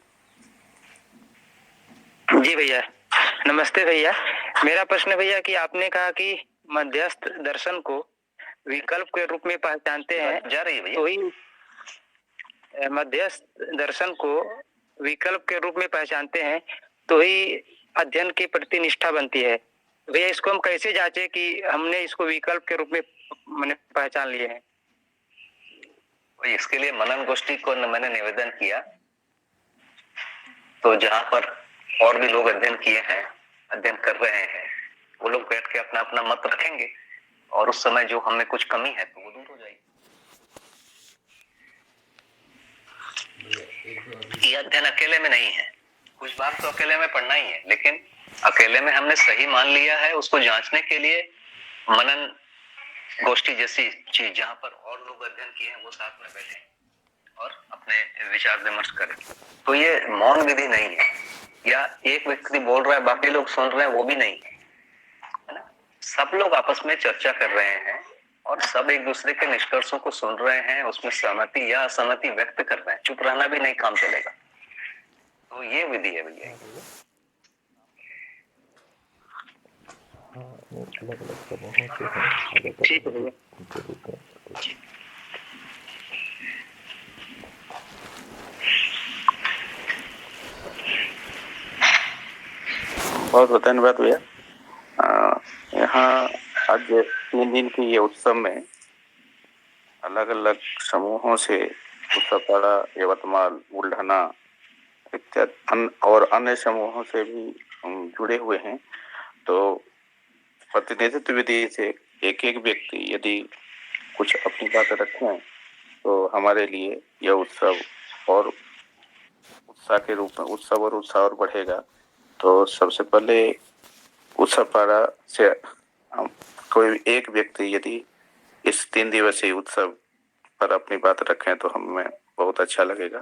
जी भैया, नमस्ते भैया। मेरा प्रश्न भैया कि आपने कहा कि मध्यस्थ दर्शन को विकल्प के रूप में पहचानते हैं, जा रही है भैया, तो ही मध्यस्थ दर्शन को विकल्प के रूप में पहचानते हैं तो ही अध्ययन के प्रति निष्ठा बनती है। भैया इसको हम कैसे जांचे कि हमने इसको विकल्प के रूप में मैंने पहचान लिए हैं? तो इसके लिए मनन गोष्ठी को मैंने निवेदन किया, तो जहां पर और भी लोग अध्ययन किए हैं, अध्ययन कर रहे हैं, वो लोग बैठ के अपना अपना मत रखेंगे और उस समय जो हमें कुछ कमी है तो वो दूर हो जाएगी। ये अध्ययन अकेले में नहीं है, कुछ बात तो अकेले में पढ़ना ही है, लेकिन अकेले में हमने सही मान लिया है, उसको जांचने के लिए मनन गोष्ठी जैसी चीज जहां पर और लोग अध्ययन किए हैं वो साथ में बैठे और अपने विचार विमर्श करें। तो ये मौन विधि नहीं है, या एक व्यक्ति बोल रहा है बाकी लोग सुन रहे हैं, वो भी नहीं है ना। सब लोग आपस में चर्चा कर रहे हैं और सब एक दूसरे के निष्कर्षों को सुन रहे हैं, उसमें सहमति या असहमति व्यक्त कर रहे हैं। चुप रहना भी नहीं काम चलेगा। तो ये विधि है भैया। ठीक है भैया। बहुत बहुत धन्यवाद भैया। यहाँ आज 3 दिन की ये उत्सव में अलग अलग समूहों से उत्सवपाड़ा, यवतमाल, बुल्ढाना इत्यादि और अन्य समूहों से भी जुड़े हुए हैं। तो प्रतिनिधित्व विधि से एक एक व्यक्ति यदि कुछ अपनी बात रखें तो हमारे लिए यह उत्सव और उत्साह के रूप में उत्साह और बढ़ेगा। तो सबसे पहले उत्सवपाड़ा से कोई एक व्यक्ति यदि इस 3 दिवसीय उत्सव पर अपनी बात रखें तो हमें बहुत अच्छा लगेगा।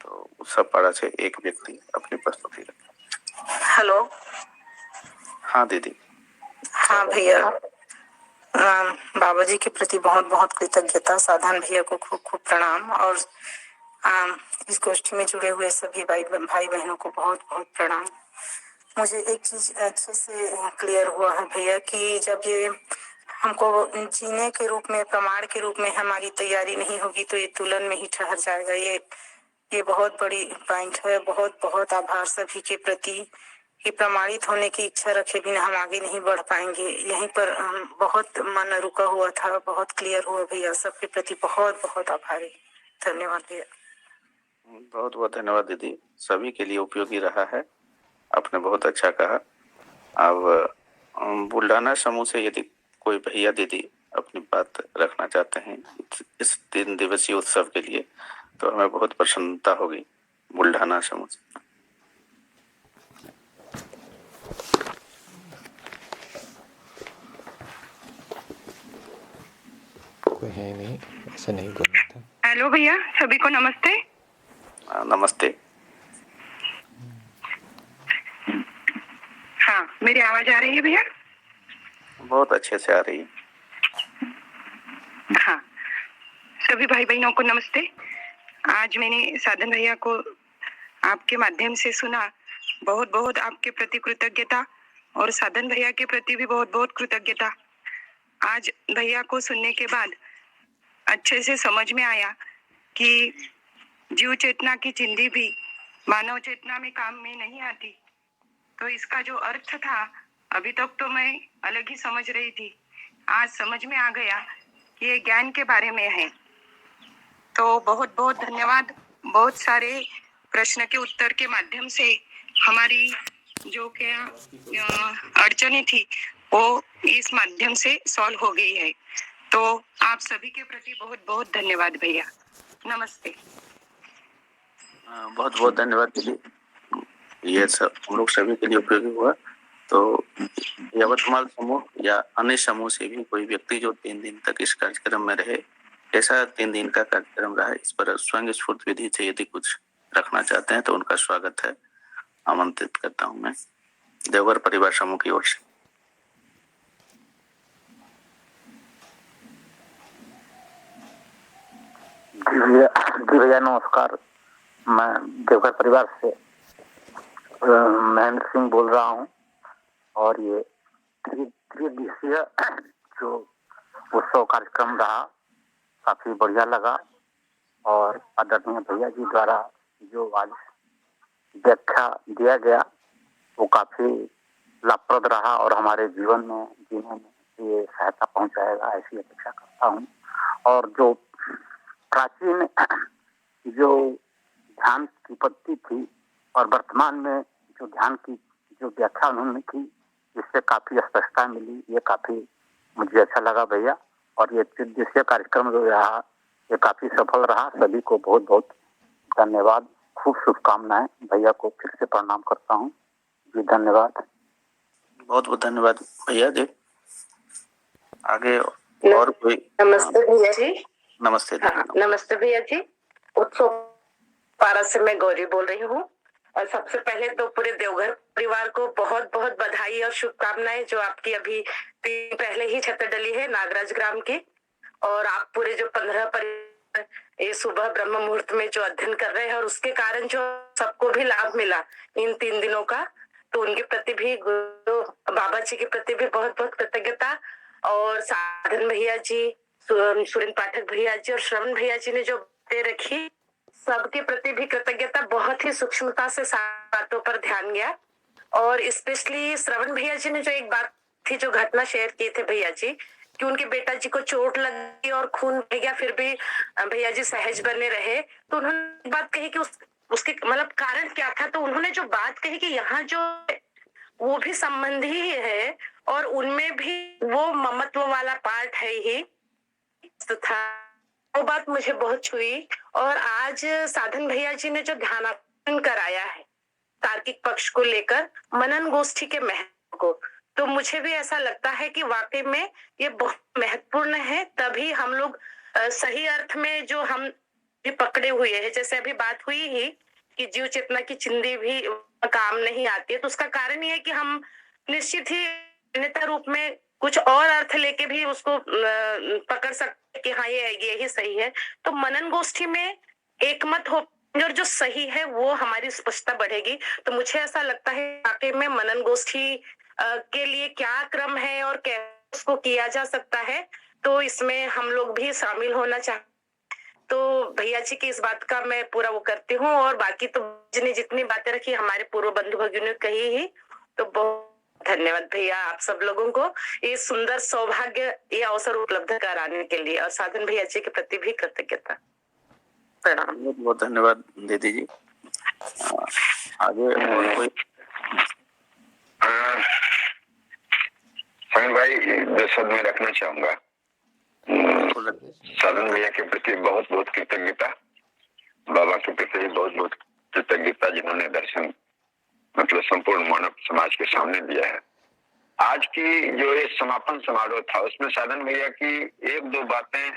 तो उत्सवपाड़ा से एक व्यक्ति अपनी प्रस्तुति रखें। हेलो। हाँ दीदी। हाँ भैया, बाबा जी के प्रति बहुत बहुत कृतज्ञता। साधन भैया को खूब खूब प्रणाम और इस गोष्ठी में जुड़े हुए सभी भाई बहनों को बहुत बहुत प्रणाम। मुझे एक चीज अच्छे से क्लियर हुआ है भैया कि जब ये हमको जीने के रूप में, प्रमाण के रूप में हमारी तैयारी नहीं होगी तो ये तुलन में ही ठहर जाएगा। ये बहुत बड़ी पॉइंट है। बहुत बहुत आभार सभी के प्रति कि प्रमाणित होने की इच्छा रखे बिना हम आगे नहीं बढ़ पाएंगे। यहीं पर बहुत मन रुका हुआ था, बहुत क्लियर हुआ भैया। सबके प्रति बहुत बहुत आभारी। धन्यवाद भैया। बहुत बहुत धन्यवाद दीदी, सभी के लिए उपयोगी रहा है, आपने बहुत अच्छा कहा। अब बुल्ढाना समूह से यदि कोई भैया दीदी अपनी बात रखना चाहते हैं इस 3 दिवसीय उत्सव के लिए तो हमें बहुत प्रसन्नता होगी। बुल्ढाना समूह से कोई है नहीं, ऐसा नहीं बोलना था। हेलो भैया, सभी को नमस्ते। नमस्ते। हाँ, मेरी आवाज आ रही है भैया? बहुत अच्छे से आ रही है। हाँ, सभी भाई बहनों को नमस्ते। आज मैंने साधन भैया को आपके माध्यम से सुना, बहुत बहुत आपके प्रति कृतज्ञता और साधन भैया के प्रति भी बहुत बहुत कृतज्ञता। आज भैया को सुनने के बाद अच्छे से समझ में आया कि जीव चेतना की चिंदी भी मानव चेतना में काम में नहीं आती। तो इसका जो अर्थ था अभी तक तो मैं अलग ही समझ रही थी, आज समझ में आ गया कि ये ज्ञान के बारे में है। तो बहुत बहुत धन्यवाद। बहुत सारे प्रश्न के उत्तर के माध्यम से हमारी जो क्या अड़चने थी वो इस माध्यम से सॉल्व हो गई है। तो आप सभी के प्रति बहुत बहुत धन्यवाद भैया। नमस्ते। बहुत बहुत धन्यवाद दीदी, ये सब हम लोग सभी के लिए उपयोगी हुआ। तो यवतमाल समूह या अन्य समूह से भी कोई व्यक्ति जो 3 दिन तक इस कार्यक्रम में रहे, ऐसा 3 दिन का कार्यक्रम रहा, इस पर स्वयं स्फूर्त विधि से यदि कुछ रखना चाहते हैं तो उनका स्वागत है, आमंत्रित करता हूं मैं देवघर परिवार समूह की ओर से। जी भैया नमस्कार। मैं देवघर परिवार से महेंद्र सिंह बोल रहा हूँ और ये 3 दिवसीय जो उत्सव कार्यक्रम रहा काफी बढ़िया लगा और आदरणीय भैया जी द्वारा जो आज व्याख्या दिया गया वो काफी लाभप्रद रहा और हमारे जीवन में जीने में ये सहायता पहुंचाएगा, ऐसी अपेक्षा करता हूँ। और जो प्राचीन जो ध्यान की पद्धति थी और वर्तमान में जो ध्यान की जो व्याख्या उन्होंने की, इससे काफी स्पष्टता मिली। ये काफी मुझे अच्छा लगा भैया। और ये 3 दिवसीय कार्यक्रम जो रहा ये काफी सफल रहा। सभी को बहुत बहुत धन्यवाद, खूब शुभकामनाएं। भैया को फिर से प्रणाम करता हूँ जी, धन्यवाद। बहुत बहुत धन्यवाद भैया जी। आगे और कोई? नमस्ते भैया जी। नमस्ते। हाँ, नमस्ते भैया जी। उत्सव पारा से मैं गौरी बोल रही हूँ। और सबसे पहले तो पूरे देवघर परिवार को बहुत बहुत बधाई और शुभकामनाएं, जो आपकी अभी 3 पहले ही छत डली है नागराज ग्राम की। और आप पूरे जो 15 परिवार ये सुबह ब्रह्म मुहूर्त में जो अध्ययन कर रहे हैं और उसके कारण जो सबको भी लाभ मिला इन 3 दिनों का, तो उनके प्रति भी बाबा जी के प्रति भी बहुत बहुत कृतज्ञता। और साधन भैया जी, सुरेंद्र पाठक भैया जी और श्रवण भैया जी ने जो बातें रखी, सबके प्रति भी कृतज्ञता। बहुत ही सूक्ष्मता से बातों पर ध्यान गया। और स्पेशली श्रवण भैया जी ने जो एक बात थी, जो घटना शेयर की थे भैया जी, कि उनके बेटा जी को चोट लगी और खून बह गया, फिर भी भैया जी सहज बने रहे। तो उन्होंने बात कही कि उसके मतलब कारण क्या था। तो उन्होंने जो बात कही कि यहाँ जो वो भी संबंधी ही है और उनमें भी वो ममत्व वाला पार्ट है ही था। वो बात मुझे बहुत छुई। और आज साधन भैया जी ने जो ध्यानाकरण कराया है तार्किक पक्ष को लेकर, मनन गोष्ठी के महत्व को, तो मुझे भी ऐसा लगता है कि वाकई में ये बहुत महत्वपूर्ण है। तभी हम लोग सही अर्थ में जो हम भी पकड़े हुए हैं, जैसे अभी बात हुई ही कि जीव चेतना की चिंदी भी काम नहीं आती है, तो उसका कारण ये है कि हम निश्चित ही अन्यथा रूप में कुछ और अर्थ लेके भी उसको पकड़ सकते कि हाँ ये ही सही है। तो मनन गोष्ठी में एकमत हो और जो सही है वो हमारी स्पष्टता बढ़ेगी। तो मुझे ऐसा लगता है वाकई में मनन गोष्ठी के लिए क्या क्रम है और कैसे उसको किया जा सकता है, तो इसमें हम लोग भी शामिल होना चाहते। तो भैया जी की इस बात का मैं पूरा वो करती हूँ। और बाकी तो जितनी बातें रखी हमारे पूर्व बंधु भगियों ने कही ही, तो बहुत धन्यवाद भैया आप सब लोगों को ये सुंदर सौभाग्य, ये अवसर उपलब्ध कराने के लिए। और साधन भैया जी के प्रति भी कृतज्ञता, प्रणाम। बहुत बहुत धन्यवाद दीदी जी। आगे और कोई? साइन भाई, 10 शब्द में रखना चाहूंगा। साधन भैया के प्रति बहुत बहुत कृतज्ञता, बाबा के प्रति बहुत बहुत कृतज्ञता, जिन्होंने दर्शन मतलब संपूर्ण मानव समाज के सामने दिया है। आज की जो ये समापन समारोह था उसमें साधन भैया की 1-2 बातें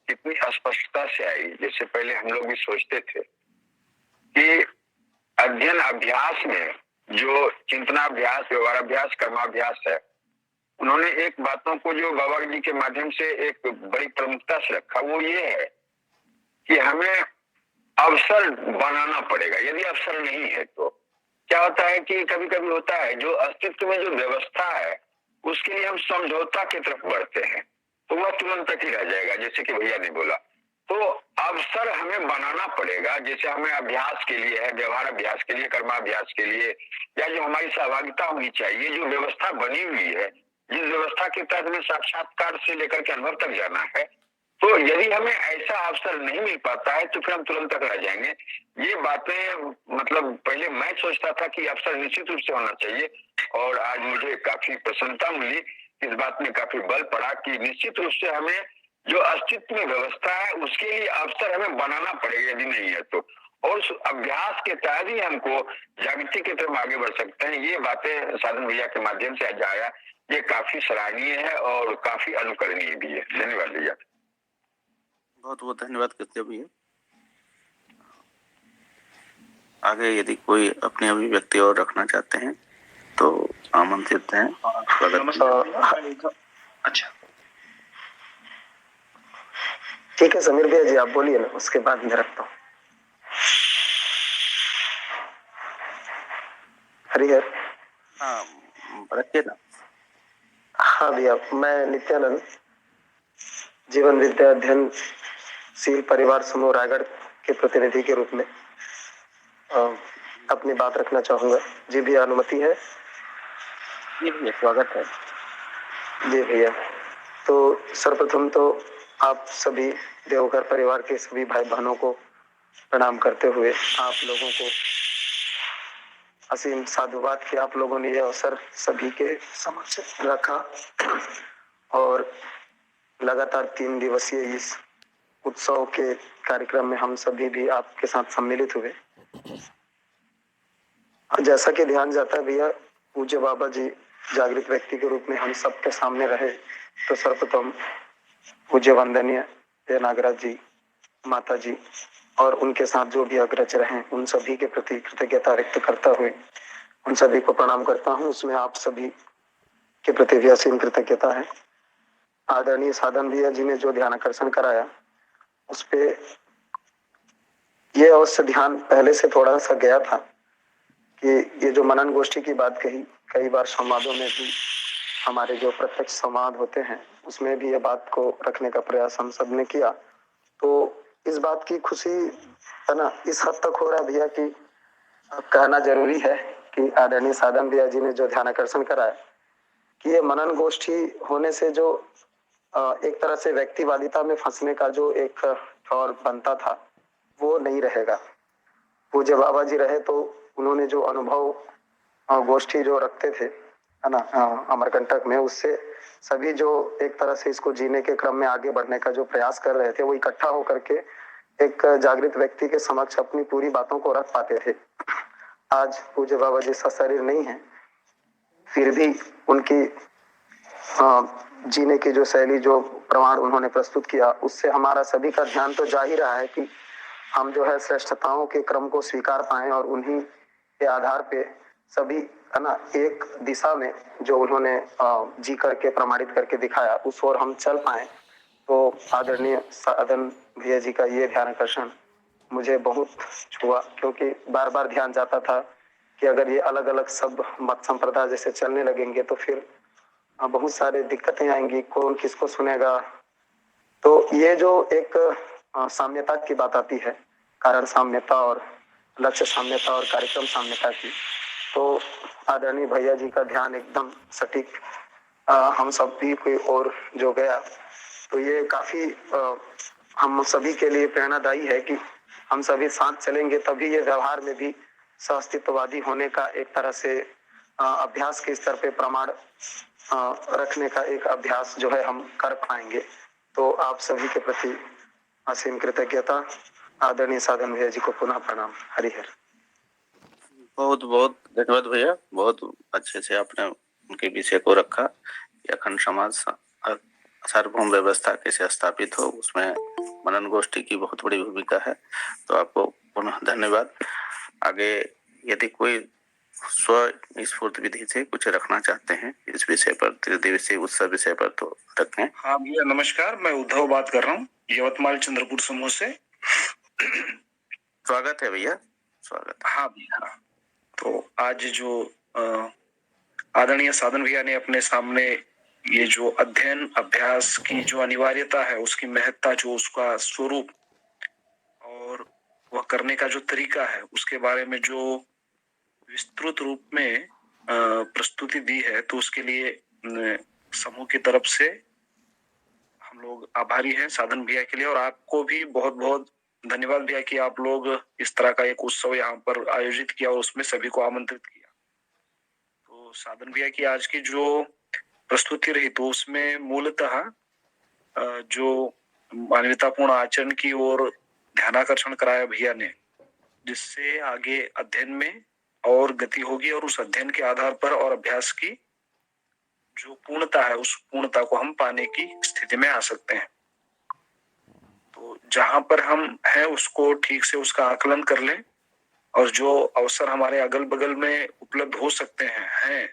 कितनी स्पष्टता से आई। जैसे पहले हम लोग भी सोचते थे कि अध्ययन अभ्यास में जो चिंतनाभ्यास, व्यवहाराभ्यास, कर्माभ्यास है, उन्होंने एक बातों को जो बाबा जी के माध्यम से एक बड़ी प्रमुखता से रखा, वो ये है कि हमें अवसर बनाना पड़ेगा। यदि अवसर नहीं है तो क्या होता है कि कभी कभी होता है जो अस्तित्व में जो व्यवस्था है उसके लिए हम समझौता की तरफ बढ़ते हैं, तो वह तुरंत तक ही रह जाएगा, जैसे कि भैया ने बोला। तो अवसर हमें बनाना पड़ेगा, जैसे हमें अभ्यास के लिए है, व्यवहार अभ्यास के लिए, कर्माभ्यास के लिए, या जो हमारी सहभागिता होनी चाहिए, जो व्यवस्था बनी हुई है, जिस व्यवस्था के तहत हमें साक्षात्कार से लेकर के अनुभव तक जाना है, तो यदि हमें ऐसा अवसर नहीं मिल पाता है तो फिर हम तुरंत तक रह जाएंगे। ये बातें मतलब पहले मैं सोचता था कि अवसर निश्चित रूप से होना चाहिए, और आज मुझे काफी प्रसन्नता मिली, इस बात में काफी बल पड़ा कि निश्चित रूप से हमें जो अस्तित्व में व्यवस्था है उसके लिए अवसर हमें बनाना पड़ेगा, यदि नहीं है तो। और उस अभ्यास के तहत ही हमको जागृति की तरफ आगे बढ़ सकते हैं। ये बातें साधन भैया के माध्यम से आज आया, ये काफी सराहनीय है और काफी अनुकरणीय भी है। धन्यवाद भैया। बहुत बहुत धन्यवाद करते भैया। आगे यदि कोई अपनी अभिव्यक्ति और रखना चाहते हैं तो आमंत्रित हैं। अच्छा ठीक है समीर भैया जी, आप बोलिए ना, उसके बाद मैं रखता हूँ। हरिहर। हाँ रखिए ना। हाँ भैया, मैं नित्यानंद, जीवन विद्या अध्ययनशील परिवार समूह रायगढ़ के प्रतिनिधि के रूप में अपनी बात रखना चाहूंगा। जी भी अनुमति है? जी भैया, स्वागत है। जी भैया, तो सर्वप्रथम तो आप सभी देवघर परिवार के सभी भाई बहनों को प्रणाम करते हुए आप लोगों को असीम साधुवाद कि आप लोगों ने यह अवसर सभी के समक्ष रखा और लगातार 3 दिवसीय इस उत्सव के कार्यक्रम में हम सभी भी आपके साथ सम्मिलित हुए। जैसा कि ध्यान जाता है भैया, पूज्य बाबा जी जागृत व्यक्ति के रूप में हम सबके सामने रहे, तो सर्वप्रथम पूज्य वंदनीय नागराज जी, माता जी और उनके साथ जो भी अग्रज रहे, उन सभी के प्रति कृतज्ञता व्यक्त करता हुए उन सभी को प्रणाम करता हूँ। उसमें आप सभी के प्रति भी असीम कृतज्ञता है। आदरणीय साधन भैया जी ने जो ध्यान आकर्षण कराया, उस पे ये अवश्य ध्यान पहले से थोड़ा सा गया था कि ये जो मनन गोष्ठी की बात कही, कई बार संवादों में भी हमारे जो प्रत्यक्ष संवाद होते हैं उसमें भी ये बात को रखने का प्रयास हम सब ने किया। तो इस बात की खुशी है ना, इस हद तक हो रहा है भैया कि अब कहना जरूरी है कि आदरणीय साधन भैया जी ने जो ध्यान आकर्षण कराया कि ये मनन गोष्ठी होने से जो एक तरह से व्यक्तिवादिता में फंसने का जो एक ठौर बनता था वो नहीं रहेगा। पूज्य बाबा जी रहे तो उन्होंने जो अनुभव गोष्ठी जो रखते थे है ना अमरकंटक में, उससे सभी जो एक तरह से इसको जीने के क्रम में आगे बढ़ने का जो प्रयास कर रहे थे वो इकट्ठा होकर के एक जागृत व्यक्ति के समक्ष अपनी पूरी बातों को रख पाते थे। आज पूज्य बाबा जी सशरीर नहीं है, फिर भी उनकी जीने की जो शैली, जो प्रमाण उन्होंने प्रस्तुत किया, उससे हमारा सभी का ध्यान तो जा ही रहा है कि हम जो है श्रेष्ठताओं के क्रम को स्वीकार पाएं और उन्हीं के आधार पे सभी है ना एक दिशा में जो उन्होंने जी करके प्रमाणित करके दिखाया उस ओर हम चल पाए। तो आदरणीय साधन भैया जी का ये ध्यान आकर्षण मुझे बहुत छुआ, क्योंकि बार बार ध्यान जाता था कि अगर ये अलग अलग सब मत संप्रदाय जैसे चलने लगेंगे तो फिर बहुत सारे दिक्कतें आएंगी, कौन किसको सुनेगा। तो ये जो एक साम्यता की बात आती है, कारण साम्यता और लक्ष्य साम्यता और कार्यक्रम साम्यता की, तो आदरणीय भैया जी का ध्यान एकदम सटीक हम सभी की ओर जो गया, तो ये काफी हम सभी के लिए प्रेरणादायी है कि हम सभी साथ चलेंगे तभी ये व्यवहार में भी सहअस्तित्ववादी होने का एक तरह से अभ्यास के स्तर पे प्रमाण रखने का एक अभ्यास जो है हम कर पाएंगे। तो आप सभी के प्रति असीम कृतज्ञता। आदरणीय साधन भैया जी को पुनः प्रणाम। हरिहर। बहुत बहुत धन्यवाद भैया, बहुत अच्छे से आपने उनके विषय को रखा। अखंड समाज सार्वभौम व्यवस्था कैसे स्थापित हो, उसमें मनन गोष्ठी की बहुत बड़ी भूमिका है। तो आपको पुनः धन्यवाद। आगे यदि कोई स्व स्फूर्त विधि से कुछ रखना चाहते हैं इस विषय पर, त्रिदिवसीय उत्सव विषय पर, तो रखें। हाँ भैया नमस्कार, मैं उद्धव बात कर रहा हूँ यवतमाल चंद्रपुर समूह से। स्वागत है भैया, स्वागत। हाँ भैया, तो आज जो आदरणीय साधन भैया ने अपने सामने ये जो अध्ययन अभ्यास की जो अनिवार्यता है, उसकी महत्ता, जो उसका स्वरूप और वह करने का जो तरीका है, उसके बारे में जो विस्तृत रूप में प्रस्तुति दी है, तो उसके लिए समूह की तरफ से हम लोग आभारी हैं साधन भैया के लिए। और आपको भी बहुत बहुत धन्यवाद भैया कि आप लोग इस तरह का एक उत्सव यहाँ पर आयोजित किया और उसमें सभी को आमंत्रित किया। तो साधन भैया की आज की जो प्रस्तुति रही, तो उसमें मूलतः जो मानवतापूर्ण आचरण की ओर ध्यानाकर्षण कराया भैया ने, जिससे आगे अध्ययन में और गति होगी और उस अध्ययन के आधार पर और अभ्यास की जो पूर्णता है, उस पूर्णता को हम पाने की स्थिति में आ सकते हैं। तो जहां पर हम हैं उसको ठीक से उसका आकलन कर लें और जो अवसर हमारे अगल बगल में उपलब्ध हो सकते हैं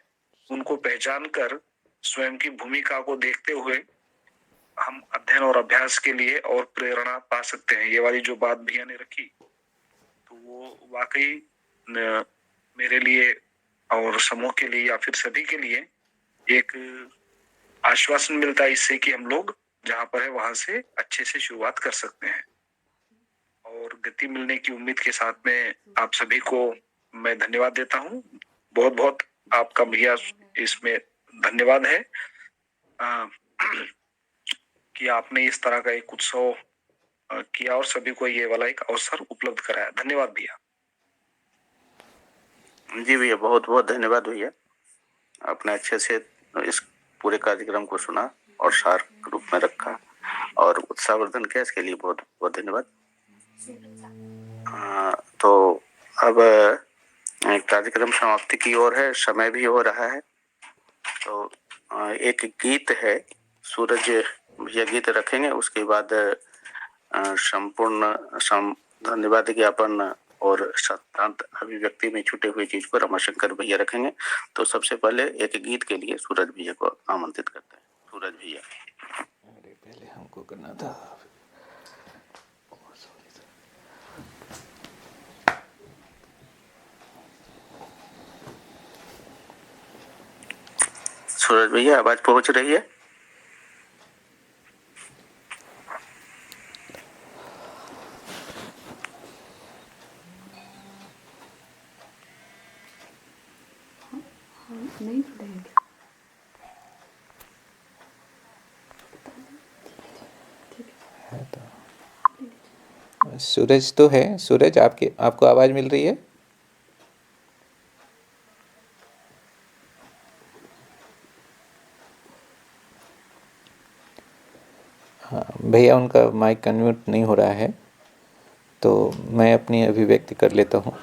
उनको पहचान कर स्वयं की भूमिका को देखते हुए हम अध्ययन और अभ्यास के लिए और प्रेरणा पा सकते हैं। ये वाली जो बात भैया ने रखी, तो वो वाकई मेरे लिए और समूह के लिए या फिर सभी के लिए एक आश्वासन मिलता है इससे कि हम लोग जहां पर है वहां से अच्छे से शुरुआत कर सकते हैं। और गति मिलने की उम्मीद के साथ में आप सभी को मैं धन्यवाद देता हूं। बहुत बहुत आपका भैया इसमें धन्यवाद है कि आपने इस तरह का एक उत्सव किया और सभी को ये वाला एक अवसर उपलब्ध कराया। धन्यवाद भैया। जी भैया, बहुत बहुत धन्यवाद भैया। आपने अच्छे से इस पूरे कार्यक्रम को सुना और सार रूप में रखा और उत्साहवर्धन किया, इसके लिए बहुत बहुत धन्यवाद। तो अब कार्यक्रम समाप्ति की ओर है, समय भी हो रहा है। तो एक गीत है, सूरज भैया गीत रखेंगे, उसके बाद संपूर्ण धन्यवाद ज्ञापन और सत्तांत अभिव्यक्ति में छूटे हुए चीज को रमाशंकर भैया रखेंगे। तो सबसे पहले एक गीत के लिए सूरज भैया को आमंत्रित करते हैं। सूरज भैया। अरे पहले हमको करना था। सूरज भैया, आवाज पहुंच रही है? नहीं जुड़ेंगे। सूरज तो है। सूरज, आपको आवाज मिल रही है? हाँ भैया, उनका माइक अनम्यूट नहीं हो रहा है, तो मैं अपनी अभिव्यक्ति कर लेता हूँ।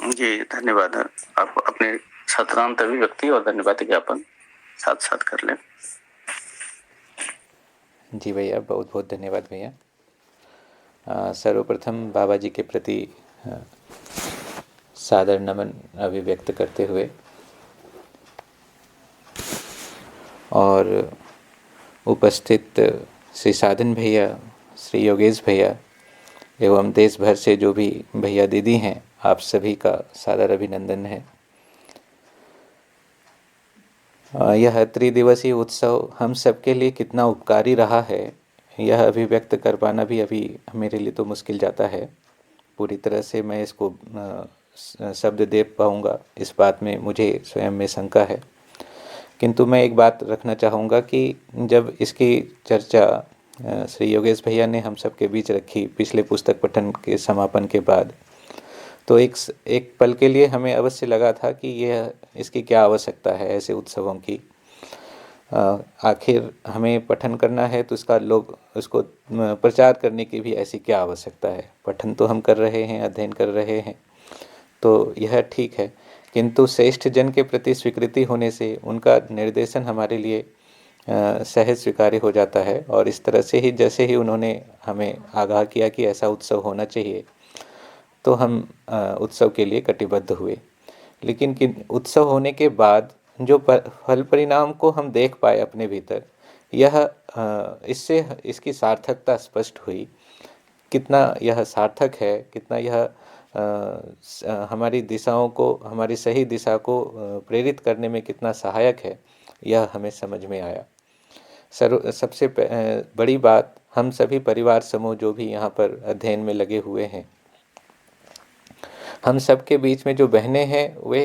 जी धन्यवाद। आप अपने सत्रांत अभिव्यक्ति और धन्यवाद ज्ञापन साथ साथ कर लें। जी भैया, बहुत बहुत धन्यवाद भैया। सर्वप्रथम बाबा जी के प्रति सादर नमन अभिव्यक्त करते हुए और उपस्थित श्री साधन भैया, श्री योगेश भैया एवं देश भर से जो भी भैया दीदी हैं, आप सभी का सादर अभिनंदन है। यह त्रिदिवसीय उत्सव हम सबके लिए कितना उपकारी रहा है, यह अभिव्यक्त कर पाना भी अभी मेरे लिए तो मुश्किल जाता है। पूरी तरह से मैं इसको शब्द दे पाऊँगा, इस बात में मुझे स्वयं में शंका है। किंतु मैं एक बात रखना चाहूँगा कि जब इसकी चर्चा श्री योगेश भैया ने हम सब के बीच रखी पिछले पुस्तक पठन के समापन के बाद, तो एक पल के लिए हमें अवश्य लगा था कि इसकी क्या आवश्यकता है ऐसे उत्सवों की। आखिर हमें पठन करना है तो उसको प्रचार करने की भी ऐसी क्या आवश्यकता है। पठन तो हम कर रहे हैं, अध्ययन कर रहे हैं, तो यह ठीक है, किंतु श्रेष्ठ जन के प्रति स्वीकृति होने से उनका निर्देशन हमारे लिए सहज स्वीकार्य हो जाता है। और इस तरह से ही जैसे ही उन्होंने हमें आगाह किया कि ऐसा उत्सव होना चाहिए, तो हम उत्सव के लिए कटिबद्ध हुए। लेकिन उत्सव होने के बाद जो फल परिणाम को हम देख पाए अपने भीतर, इससे इसकी सार्थकता स्पष्ट हुई। कितना यह सार्थक है, कितना यह हमारी दिशाओं को, हमारी सही दिशा को प्रेरित करने में कितना सहायक है, यह हमें समझ में आया। सबसे बड़ी बात, हम सभी परिवार समूह जो भी यहाँ पर अध्ययन में लगे हुए हैं, हम सब के बीच में जो बहनें हैं, वे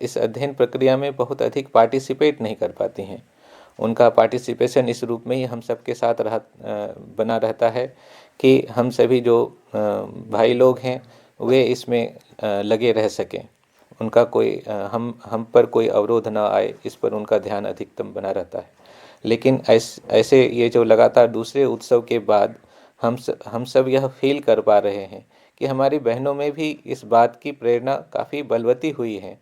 इस अध्ययन प्रक्रिया में बहुत अधिक पार्टिसिपेट नहीं कर पाती हैं। उनका पार्टिसिपेशन इस रूप में ही हम सब के साथ बना रहता है कि हम सभी जो भाई लोग हैं वे इसमें लगे रह सकें। उनका कोई हम पर कोई अवरोध ना आए, इस पर उनका ध्यान अधिकतम बना रहता है। लेकिन ऐसे ये जो लगातार दूसरे उत्सव के बाद हम सब यह फील कर पा रहे हैं कि हमारी बहनों में भी इस बात की प्रेरणा काफ़ी बलवती हुई है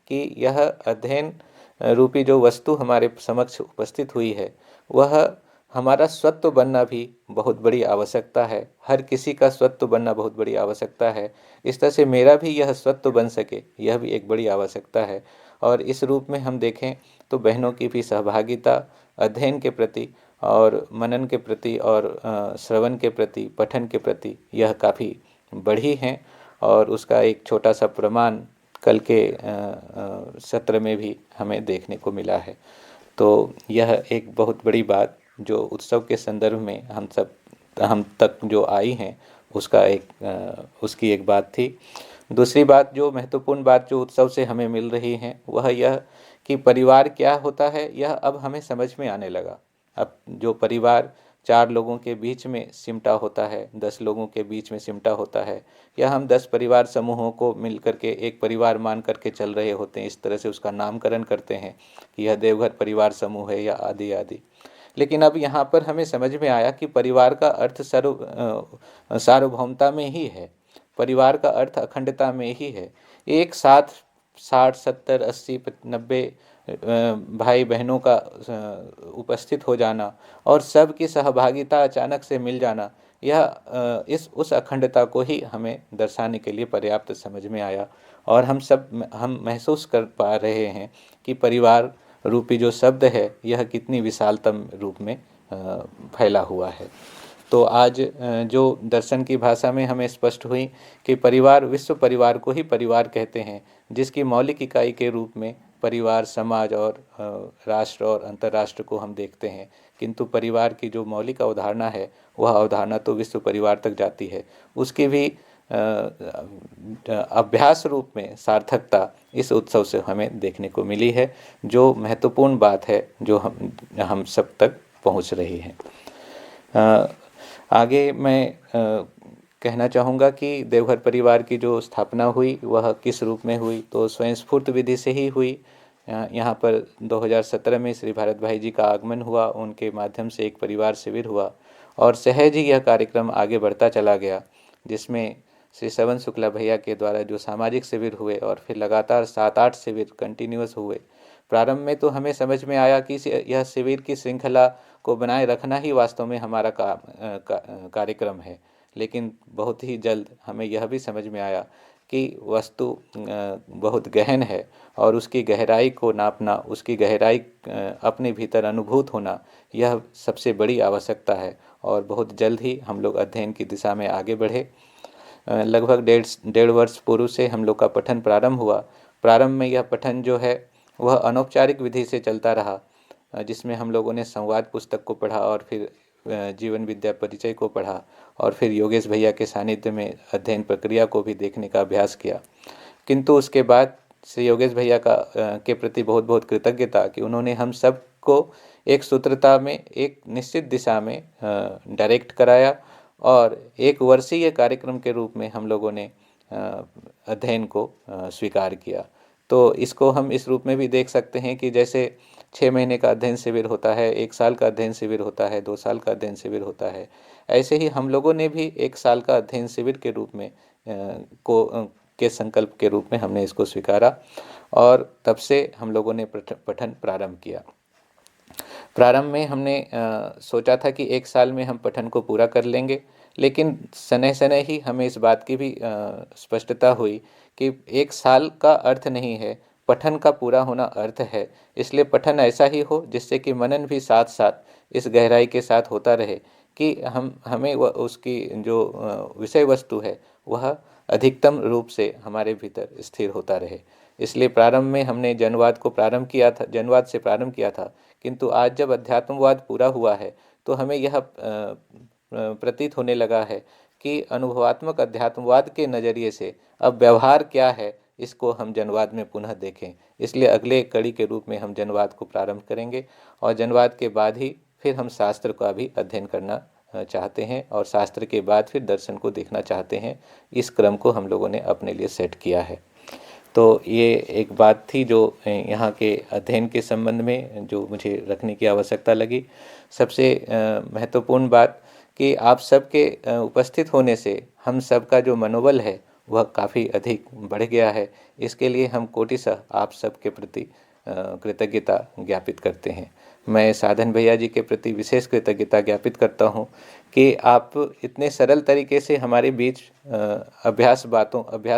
कि यह अध्ययन रूपी जो वस्तु हमारे समक्ष उपस्थित हुई है, वह हमारा स्वत्व बनना भी बहुत बड़ी आवश्यकता है। हर किसी का स्वत्व बनना बहुत बड़ी आवश्यकता है। इस तरह से मेरा भी यह स्वत्व बन सके, यह भी एक बड़ी आवश्यकता है। और इस रूप में हम देखें तो बहनों की भी सहभागिता अध्ययन के प्रति और मनन के प्रति और श्रवण के प्रति, पठन के प्रति यह काफ़ी बढ़ी हैं। और उसका एक छोटा सा प्रमाण कल के सत्र में भी हमें देखने को मिला है। तो यह एक बहुत बड़ी बात जो उत्सव के संदर्भ में हम तक जो आई हैं, उसकी एक बात थी। दूसरी बात, जो महत्वपूर्ण बात जो उत्सव से हमें मिल रही है वह यह कि परिवार क्या होता है यह अब हमें समझ में आने लगा। अब जो परिवार 4 लोगों के बीच में सिमटा होता है, 10 लोगों के बीच में सिमटा होता है, या हम 10 परिवार समूहों को मिल करके एक परिवार मान करके चल रहे होते हैं, इस तरह से उसका नामकरण करते हैं कि यह देवघर परिवार समूह है या आदि आदि। लेकिन अब यहाँ पर हमें समझ में आया कि परिवार का अर्थ सार्वभौमता में ही है, परिवार का अर्थ अखंडता में ही है। एक साथ 60, 70, 80, 90 भाई बहनों का उपस्थित हो जाना और सबकी सहभागिता अचानक से मिल जाना, यह उस अखंडता को ही हमें दर्शाने के लिए पर्याप्त समझ में आया। और हम महसूस कर पा रहे हैं कि परिवार रूपी जो शब्द है यह कितनी विशालतम रूप में फैला हुआ है। तो आज जो दर्शन की भाषा में हमें स्पष्ट हुई कि परिवार, विश्व परिवार को ही परिवार कहते हैं, जिसकी मौलिक इकाई के रूप में परिवार, समाज और राष्ट्र और अंतर्राष्ट्र को हम देखते हैं, किंतु परिवार की जो मौलिक अवधारणा है वह अवधारणा तो विश्व परिवार तक जाती है। उसकी भी अभ्यास रूप में सार्थकता इस उत्सव से हमें देखने को मिली है, जो महत्वपूर्ण बात है जो हम सब तक पहुंच रही है। आगे मैं कहना चाहूँगा कि देवघर परिवार की जो स्थापना हुई वह किस रूप में हुई, तो स्वयंस्फूर्त विधि से ही हुई। यहाँ पर 2017 में श्री भारत भाई जी का आगमन हुआ, उनके माध्यम से एक परिवार शिविर हुआ और सहज ही यह कार्यक्रम आगे बढ़ता चला गया, जिसमें श्री श्रवण शुक्ला भैया के द्वारा जो सामाजिक शिविर हुए और फिर लगातार 7-8 शिविर कंटिन्यूअस हुए। प्रारंभ में तो हमें समझ में आया कि यह शिविर की श्रृंखला को बनाए रखना ही वास्तव में हमारा कार्यक्रम है, लेकिन बहुत ही जल्द हमें यह भी समझ में आया कि वस्तु बहुत गहन है और उसकी गहराई को नापना, उसकी गहराई अपने भीतर अनुभूत होना, यह सबसे बड़ी आवश्यकता है। और बहुत जल्द ही हम लोग अध्ययन की दिशा में आगे बढ़े। लगभग 1.5 वर्ष पूर्व से हम लोग का पठन प्रारंभ हुआ। प्रारंभ में यह पठन जो है वह अनौपचारिक विधि से चलता रहा, जिसमें हम लोगों ने संवाद पुस्तक को पढ़ा और फिर जीवन विद्या परिचय को पढ़ा और फिर योगेश भैया के सानिध्य में अध्ययन प्रक्रिया को भी देखने का अभ्यास किया। किंतु उसके बाद श्री योगेश भैया के प्रति बहुत बहुत कृतज्ञता कि उन्होंने हम सब को एक सूत्रता में, एक निश्चित दिशा में डायरेक्ट कराया और 1 वर्षीय कार्यक्रम के रूप में हम लोगों ने अध्ययन को स्वीकार किया। तो इसको हम इस रूप में भी देख सकते हैं कि जैसे 6 महीने का अध्ययन शिविर होता है, 1 साल का अध्ययन शिविर होता है, 2 साल का अध्ययन शिविर होता है, ऐसे ही हम लोगों ने भी 1 साल का अध्ययन शिविर के रूप में के संकल्प के रूप में हमने इसको स्वीकारा और तब से हम लोगों ने पठन प्रारंभ किया। प्रारंभ में हमने सोचा था कि 1 साल में हम पठन को पूरा कर लेंगे, लेकिन सने सने ही हमें इस बात की भी स्पष्टता हुई कि 1 साल का अर्थ नहीं है, पठन का पूरा होना अर्थ है। इसलिए पठन ऐसा ही हो जिससे कि मनन भी साथ साथ इस गहराई के साथ होता रहे कि हमें उसकी जो विषय वस्तु है वह अधिकतम रूप से हमारे भीतर स्थिर होता रहे। इसलिए प्रारंभ में हमने जनवाद से प्रारंभ किया था, किंतु आज जब अध्यात्मवाद पूरा हुआ है तो हमें यह प्रतीत होने लगा है कि अनुभवात्मक अध्यात्मवाद के नज़रिए से अब व्यवहार क्या है इसको हम जनवाद में पुनः देखें। इसलिए अगले कड़ी के रूप में हम जनवाद को प्रारंभ करेंगे और जनवाद के बाद ही फिर हम शास्त्र का भी अध्ययन करना चाहते हैं और शास्त्र के बाद फिर दर्शन को देखना चाहते हैं। इस क्रम को हम लोगों ने अपने लिए सेट किया है। तो ये एक बात थी जो यहाँ के अध्ययन के संबंध में जो मुझे रखने की आवश्यकता लगी। सबसे महत्वपूर्ण बात कि आप सबके उपस्थित होने से हम सबका जो मनोबल है वह काफ़ी अधिक बढ़ गया है। इसके लिए हम कोटिशः आप सबके प्रति कृतज्ञता ज्ञापित करते हैं। मैं साधन भैया जी के प्रति विशेष कृतज्ञता ज्ञापित करता हूँ कि आप इतने सरल तरीके से हमारे बीच अभ्यास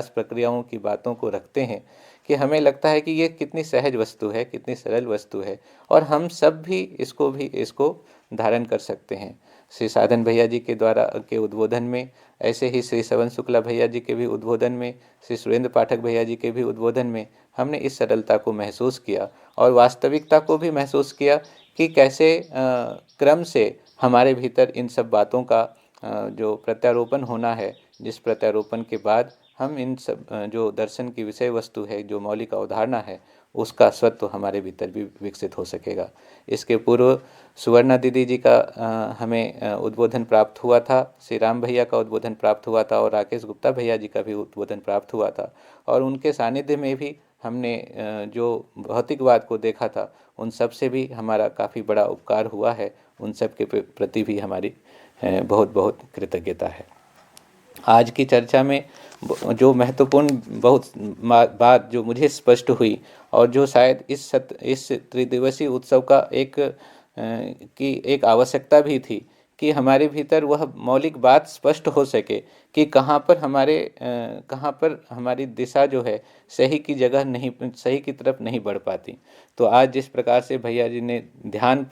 प्रक्रियाओं की बातों को रखते हैं कि हमें लगता है कि ये कितनी सहज वस्तु है, कितनी सरल वस्तु है और हम सब भी इसको धारण कर सकते हैं। श्री साधन भैया जी के द्वारा के उद्बोधन में, ऐसे ही श्री श्रवण शुक्ला भैया जी के भी उद्बोधन में, श्री सुरेंद्र पाठक भैया जी के भी उद्बोधन में हमने इस सरलता को महसूस किया और वास्तविकता को भी महसूस किया कि कैसे क्रम से हमारे भीतर इन सब बातों का जो प्रत्यारोपण होना है, जिस प्रत्यारोपण के बाद हम इन सब जो दर्शन की विषय वस्तु है, जो मौलिक अवधारणा है, उसका स्वत्व हमारे भीतर भी विकसित हो सकेगा। इसके पूर्व सुवर्णा दीदी जी का हमें उद्बोधन प्राप्त हुआ था, श्री राम भैया का उद्बोधन प्राप्त हुआ था और राकेश गुप्ता भैया जी का भी उद्बोधन प्राप्त हुआ था। और उनके सानिध्य में भी हमने जो भौतिकवाद को देखा था, उन सब से भी हमारा काफ़ी बड़ा उपकार हुआ है। उन सब के प्रति भी हमारी बहुत बहुत कृतज्ञता है। आज की चर्चा में जो महत्वपूर्ण बहुत बात जो मुझे स्पष्ट हुई और जो शायद इस त्रिदिवसीय उत्सव का एक आवश्यकता भी थी कि हमारे भीतर वह मौलिक बात स्पष्ट हो सके कि कहाँ पर हमारी दिशा जो है सही की जगह नहीं, सही की तरफ नहीं बढ़ पाती। तो आज जिस प्रकार से भैया जी ने ध्यान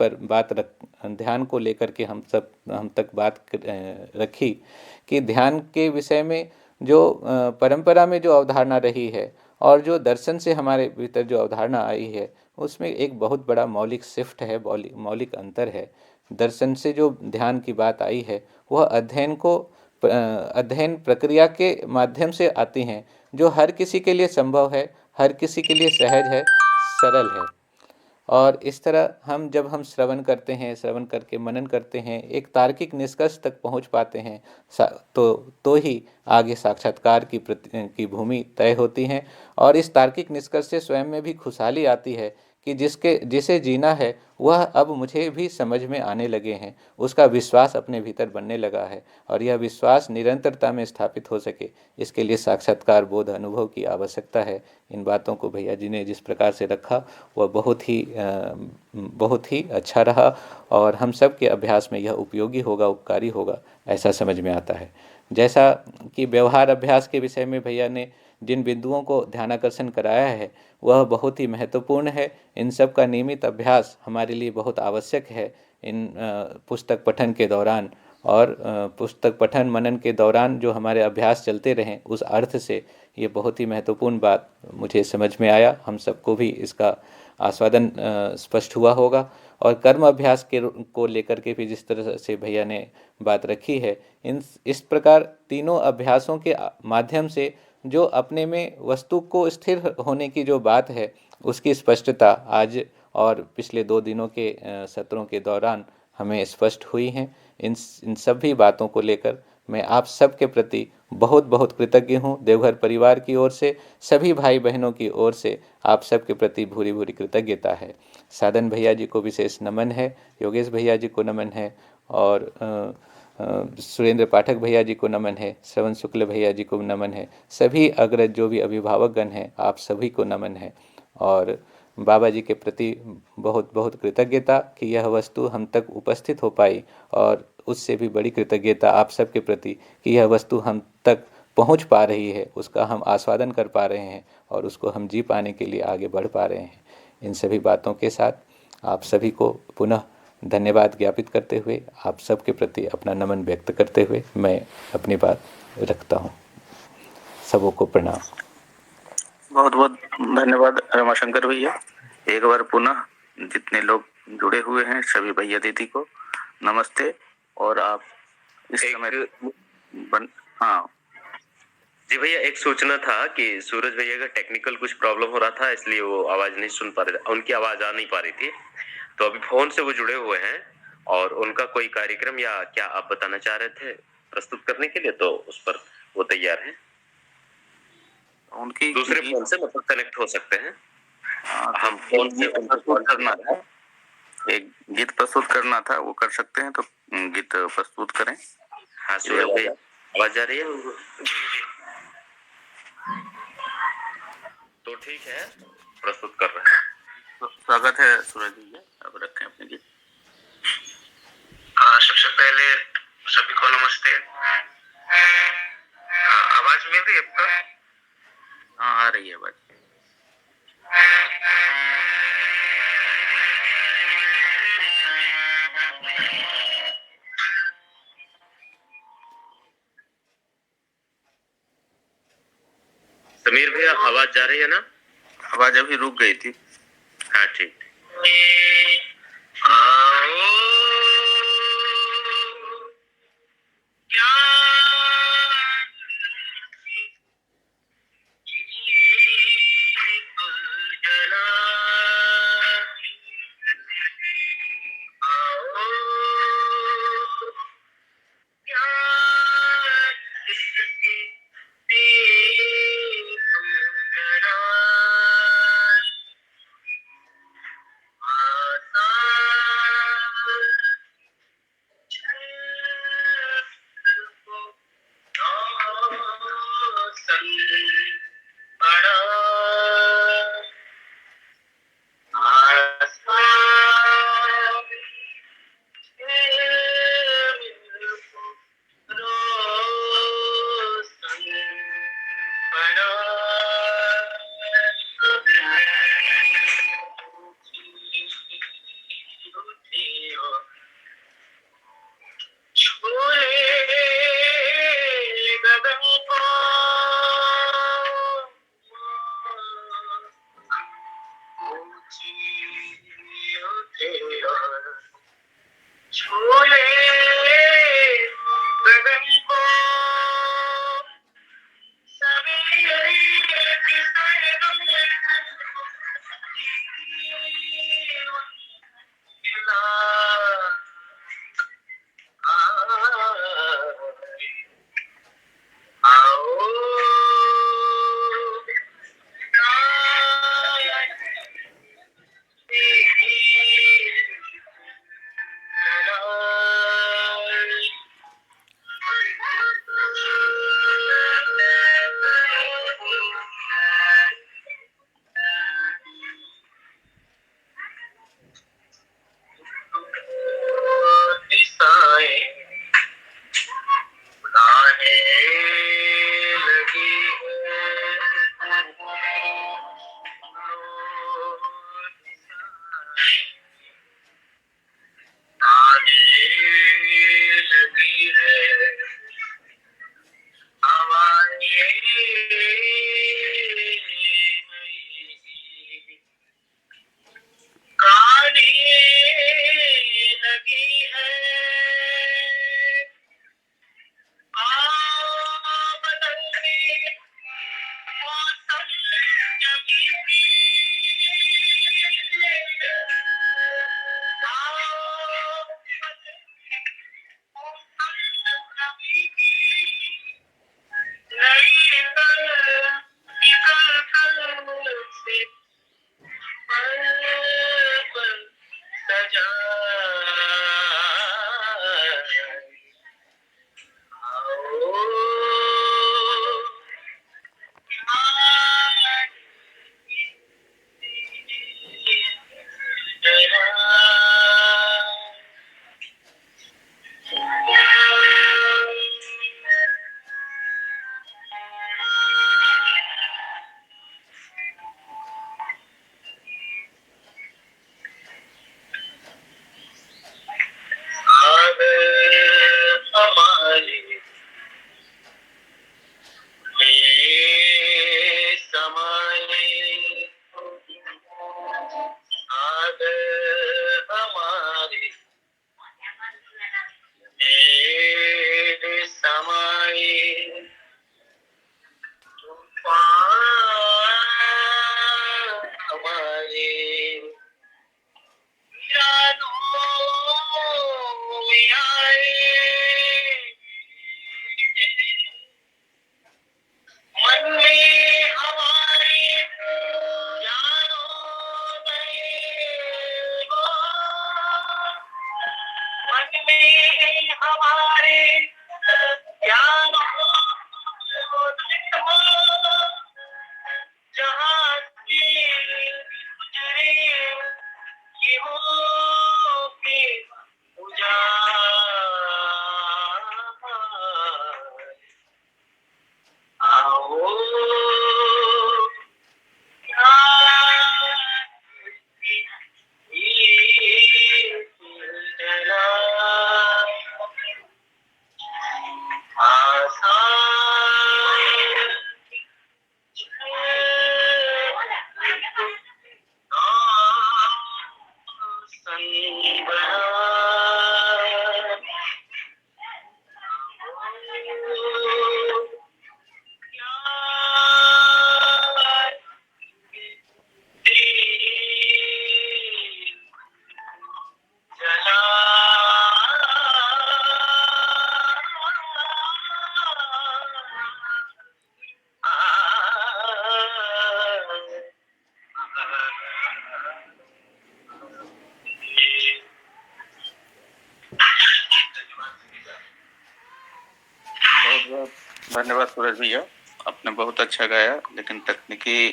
को लेकर के हम तक बात रखी कि ध्यान के विषय में जो परंपरा में जो अवधारणा रही है और जो दर्शन से हमारे भीतर जो अवधारणा आई है, उसमें एक बहुत बड़ा मौलिक शिफ्ट है, मौलिक अंतर है। दर्शन से जो ध्यान की बात आई है वह अध्ययन प्रक्रिया के माध्यम से आती हैं, जो हर किसी के लिए संभव है, हर किसी के लिए सहज है, सरल है। और इस तरह जब हम श्रवण करते हैं, श्रवण करके मनन करते हैं, एक तार्किक निष्कर्ष तक पहुंच पाते हैं, तो ही आगे साक्षात्कार की भूमि तय होती है। और इस तार्किक निष्कर्ष से स्वयं में भी खुशहाली आती है कि जिसे जीना है वह अब मुझे भी समझ में आने लगे हैं, उसका विश्वास अपने भीतर बनने लगा है। और यह विश्वास निरंतरता में स्थापित हो सके, इसके लिए साक्षात्कार बोध अनुभव की आवश्यकता है। इन बातों को भैया जी ने जिस प्रकार से रखा वह बहुत ही अच्छा रहा और हम सब के अभ्यास में यह उपयोगी होगा, उपकारी होगा, ऐसा समझ में आता है। जैसा कि व्यवहार अभ्यास के विषय में भैया ने जिन बिंदुओं को ध्यानाकर्षण कराया है वह बहुत ही महत्वपूर्ण है। इन सब का नियमित अभ्यास हमारे लिए बहुत आवश्यक है इन पुस्तक पठन के दौरान। और पुस्तक पठन मनन के दौरान जो हमारे अभ्यास चलते रहें, उस अर्थ से ये बहुत ही महत्वपूर्ण बात मुझे समझ में आया। हम सबको भी इसका आस्वादन स्पष्ट हुआ होगा। और कर्म अभ्यास को लेकर के भी जिस तरह से भैया ने बात रखी है, इस प्रकार तीनों अभ्यासों के माध्यम से जो अपने में वस्तु को स्थिर होने की जो बात है, उसकी स्पष्टता आज और पिछले 2 दिनों के सत्रों के दौरान हमें स्पष्ट हुई हैं। इन सभी बातों को लेकर मैं आप सब के प्रति बहुत बहुत कृतज्ञ हूँ। देवघर परिवार की ओर से, सभी भाई बहनों की ओर से आप सब के प्रति भूरी भूरी कृतज्ञता है। साधन भैया जी को विशेष नमन है, योगेश भैया जी को नमन है और सुरेंद्र पाठक भैया जी को नमन है, श्रवण शुक्ल भैया जी को नमन है, सभी अग्रज जो भी अभिभावकगण हैं आप सभी को नमन है। और बाबा जी के प्रति बहुत बहुत कृतज्ञता कि यह वस्तु हम तक उपस्थित हो पाई, और उससे भी बड़ी कृतज्ञता आप सब के प्रति कि यह वस्तु हम तक पहुंच पा रही है, उसका हम आस्वादन कर पा रहे हैं और उसको हम जी पाने के लिए आगे बढ़ पा रहे हैं। इन सभी बातों के साथ आप सभी को पुनः धन्यवाद ज्ञापित करते हुए, आप सब के प्रति अपना नमन व्यक्त करते हुए मैं अपनी बात रखता हूँ। सबों को प्रणाम। बहुत बहुत धन्यवाद रमाशंकर भैया। एक बार पुनः जितने लोग जुड़े हुए हैं सभी भैया दीदी को नमस्ते। और आप इस समय हाँ जी भैया, एक सूचना था कि सूरज भैया का टेक्निकल कुछ प्रॉब्लम हो रहा था, इसलिए वो आवाज नहीं सुन पा रहे थे, उनकी आवाज आ नहीं पा रही थी। तो अभी फोन से वो जुड़े हुए हैं और उनका कोई कार्यक्रम या क्या आप बताना चाह रहे थे प्रस्तुत करने के लिए, तो उस पर वो तैयार हैं। उनकी दूसरे फोन से मतलब कनेक्ट हो सकते हैं। हम फोन से प्रस्तुत करना था, एक गीत प्रस्तुत करना था, वो कर सकते हैं तो गीत प्रस्तुत करें। हाँ सूरज भैया, आवाज आ रही है? तो ठीक है, प्रस्तुत कर रहे हैं। तो स्वागत है सूरज जी, अब रखें अपने गीत। सबसे पहले सभी को नमस्ते। आवाज मिल रही है आपको? हाँ, आ रही है आवाज। समीर भैया, आवाज जा रही है ना? आवाज अभी रुक गई थी। हाँ ठीक। धन्यवाद सूरज भैया, आप आपने बहुत अच्छा गाया, लेकिन तकनीकी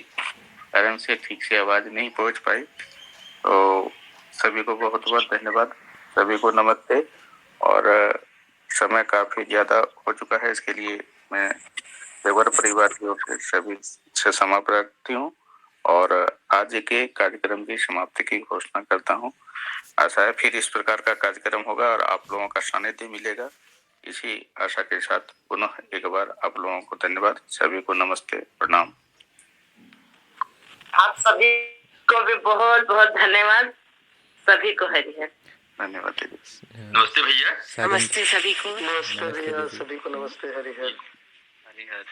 कारण से ठीक से आवाज नहीं पहुंच पाई। तो सभी को बहुत बहुत धन्यवाद, सभी को नमस्ते। और समय काफी ज्यादा हो चुका है, इसके लिए मैं देवर परिवार की ओर से सभी से क्षमा प्रार्थी हूँ और आज के कार्यक्रम की समाप्ति की घोषणा करता हूँ। आशा है फिर इस प्रकार का कार्यक्रम होगा और आप लोगों का सानिध्य मिलेगा। इसी आशा के साथ पुनः एक बार आप लोगों को धन्यवाद, सभी को नमस्ते, प्रणाम। आप सभी को भी बहुत बहुत धन्यवाद, सभी को हरिहर धन्यवाद दीदी। नमस्ते भैया। नमस्ते सभी को। नमस्ते भैया, सभी को नमस्ते, हरिहर। हरिहर।